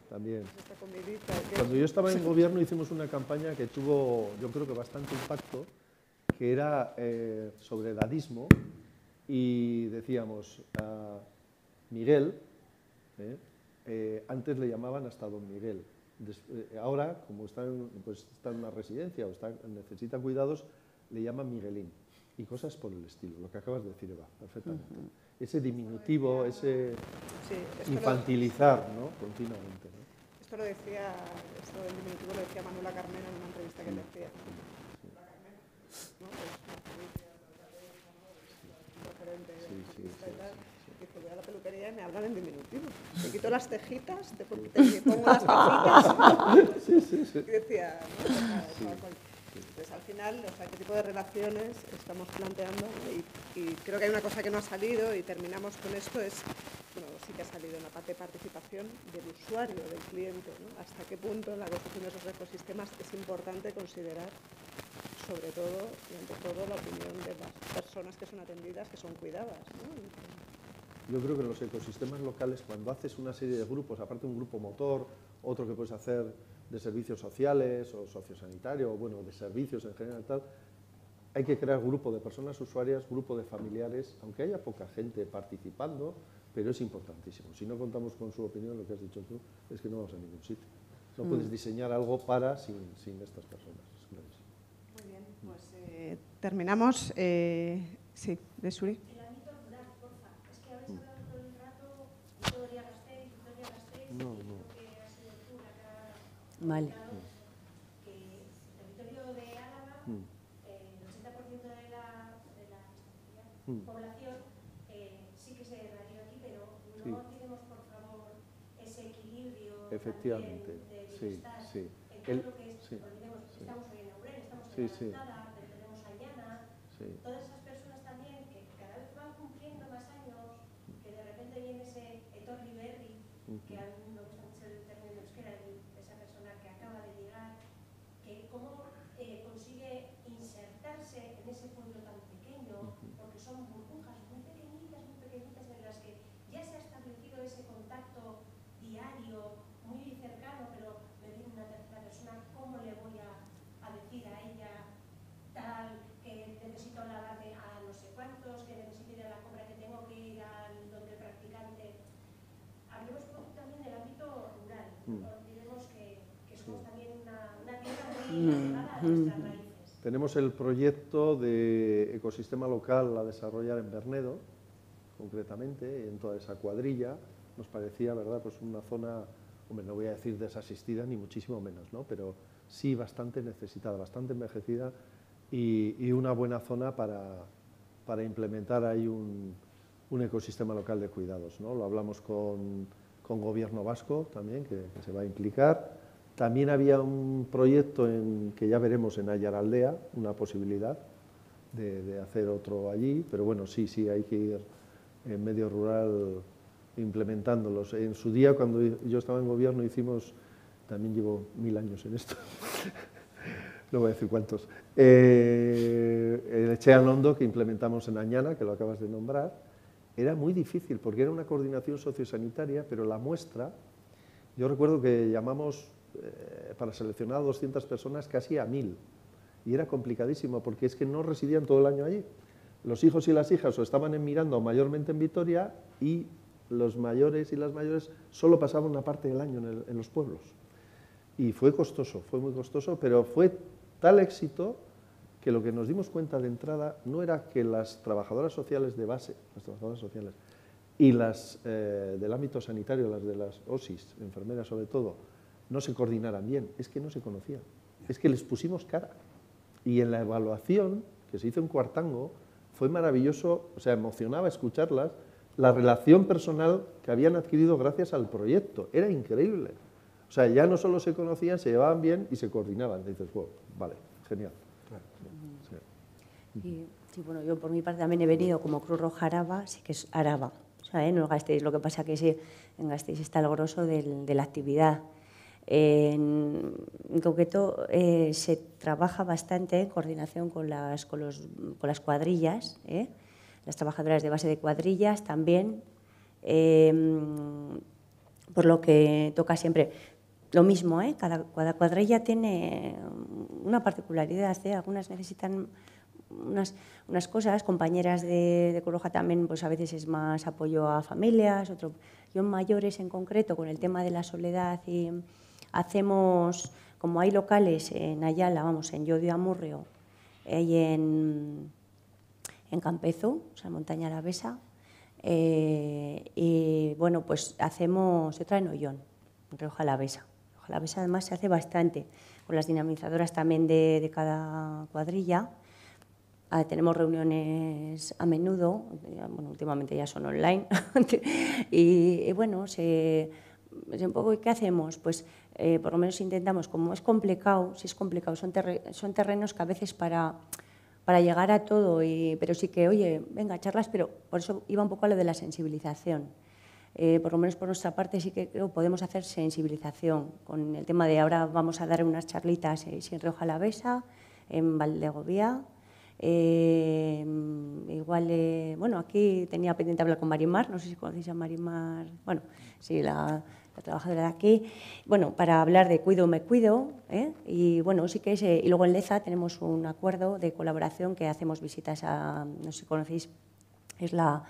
Cuando yo estaba en gobierno hicimos una campaña que tuvo, yo creo que bastante impacto, que era sobre edadismo, y decíamos, Miguel, antes le llamaban hasta don Miguel. Ahora, como está en una residencia o necesita cuidados, le llaman Miguelín. Y cosas por el estilo, lo que acabas de decir, Eva, perfectamente. Ese diminutivo, ese infantilizar, ¿no? Continuamente, ¿no? Esto del diminutivo lo decía Manuela Carmena en una entrevista que le hacía. ¿No? Dice, voy a la peluquería y me hablan en diminutivo. Te quito las cejitas, te pongo las cejitas. Y decía, Entonces, al final, ¿qué tipo de relaciones estamos planteando? Y creo que hay una cosa que no ha salido, y terminamos con esto, sí que ha salido en la parte de participación del usuario, del cliente, ¿no? Hasta qué punto en la construcción de esos ecosistemas es importante considerar, sobre todo y ante todo, la opinión de las personas que son atendidas, que son cuidadas, ¿no? Yo creo que en los ecosistemas locales, cuando haces una serie de grupos, aparte un grupo motor, otro que puedes hacer de servicios sociales o sociosanitario, o bueno, de servicios en general, tal, hay que crear grupo de personas usuarias, grupo de familiares, aunque haya poca gente participando, pero es importantísimo. Si no contamos con su opinión, lo que has dicho tú, es que no vamos a ningún sitio. No puedes diseñar algo sin estas personas. Muy bien, pues terminamos. Sí, de Suri. El ámbito rural, porfa. Es que habéis hablado todo el rato de Vitoria-Gasteiz, No. que ha sido tú la que ha Vale. que el territorio de Álava, el 80% de la población sí que se radica aquí, pero no tenemos, por favor, ese equilibrio efectivamente, de bienestar. sí. En todo lo que es, olvidemos, estamos hoy en Ourense, estamos en la Lanzada, tenemos a Llana, todas esas personas también que cada vez van cumpliendo más años, que de repente viene ese etorri berri, que a mí me gusta mucho el término de euskera, esa persona que acaba de llegar, que cómo consigue insertarse en ese pueblo tan pequeño, porque son burbujas muy pequeñitas en las que ya se ha establecido ese contacto diario, muy cercano, pero me viene una tercera persona, ¿cómo le voy a decir a ella tal, que necesito lavarme a no sé cuántos, que necesito ir a la compra, que tengo que ir al donde el practicante? Hablemos un poco también del ámbito rural, olvidemos que somos también una tierra muy arraigada a nuestras raíces. Tenemos el proyecto de ecosistema local a desarrollar en Bernedo, concretamente, en toda esa cuadrilla. Nos parecía, ¿verdad?, pues una zona, hombre, no voy a decir desasistida, ni muchísimo menos, ¿no?, pero sí bastante necesitada, bastante envejecida, y una buena zona para implementar ahí un ecosistema local de cuidados, ¿no? Lo hablamos con Gobierno vasco también, que se va a implicar. También había un proyecto que ya veremos en Ayaraldea, una posibilidad de hacer otro allí, pero bueno, sí, hay que ir en medio rural implementándolos. En su día, cuando yo estaba en gobierno, hicimos, también llevo 1000 años en esto, no voy a decir cuántos, el Echean Hondo que implementamos en Añana, que lo acabas de nombrar, era muy difícil porque era una coordinación sociosanitaria, pero la muestra, yo recuerdo que llamamos para seleccionar a 200 personas casi a 1000, y era complicadísimo porque es que no residían todo el año allí. Los hijos y las hijas o estaban en Miranda o mayormente en Vitoria, y los mayores y las mayores solo pasaban una parte del año en los pueblos. Y fue costoso, fue muy costoso, pero fue tal éxito que lo que nos dimos cuenta de entrada no era que las trabajadoras sociales de base, las trabajadoras sociales, y las del ámbito sanitario, las de las OSIs, enfermeras sobre todo, no se coordinaran bien, es que no se conocían, es que les pusimos cara. Y en la evaluación, que se hizo en Cuartango, fue maravilloso, o sea, emocionaba escucharlas, la relación personal que habían adquirido gracias al proyecto, era increíble. O sea, ya no solo se conocían, se llevaban bien y se coordinaban. Y dices, wow, vale, genial. Sí. Y, sí, bueno, yo por mi parte también he venido como Cruz Roja Araba, sí que es Araba. O sea, no Gasteiz, lo que pasa que sí, en Gasteiz está el grosso de la actividad. En concreto, se trabaja bastante en coordinación con las cuadrillas, las trabajadoras de base de cuadrillas también, por lo que toca siempre lo mismo, cada cuadrilla tiene una particularidad, algunas necesitan unas cosas, compañeras de Cruz Roja también, pues a veces es más apoyo a familias, yo en mayores en concreto, con el tema de la soledad, y hacemos, como hay locales en Ayala, vamos, en Llodio Amurrio y en Campezo, o sea, en Montaña Alavesa, y bueno, pues hacemos otra en Ollón, en Rioja Alavesa. Rioja Alavesa además se hace bastante, con las dinamizadoras también de cada cuadrilla. Tenemos reuniones a menudo, bueno, últimamente ya son online, y bueno, un poco, ¿y qué hacemos? Pues por lo menos intentamos, como es complicado, si es complicado, son terrenos que a veces para llegar a todo, pero sí que, oye, venga, charlas, pero por eso iba un poco a lo de la sensibilización. Por lo menos por nuestra parte sí que creo podemos hacer sensibilización con el tema de ahora vamos a dar unas charlitas en Rioja Alavesa, en Valdegovía. Igual, bueno, aquí tenía pendiente hablar con Marimar, no sé si conocéis a Marimar, bueno, sí, la trabajadora de aquí, bueno, para hablar de cuido, me cuido, y bueno, sí que es, y luego en Leza tenemos un acuerdo de colaboración que hacemos visitas a, no sé si conocéis, es la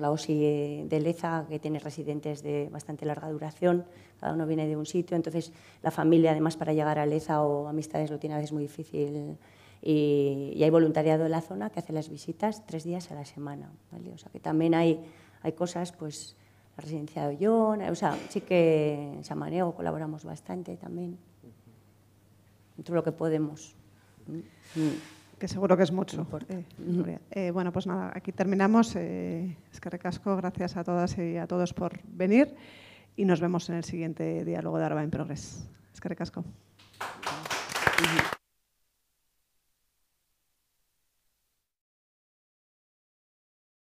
OSI de Leza, que tiene residentes de bastante larga duración, cada uno viene de un sitio, entonces la familia además para llegar a Leza o amistades lo tiene a veces muy difícil. Y hay voluntariado en la zona que hace las visitas 3 días a la semana, ¿vale? O sea que también hay cosas, pues la residencia de Ollón, o sea, sí que en Samaniego colaboramos bastante también, dentro de lo que podemos. Que seguro que es mucho. Bueno, pues nada, aquí terminamos. Eskerrik asko, gracias a todas y a todos por venir y nos vemos en el siguiente diálogo de Araba in Progress. Eskerrik asko.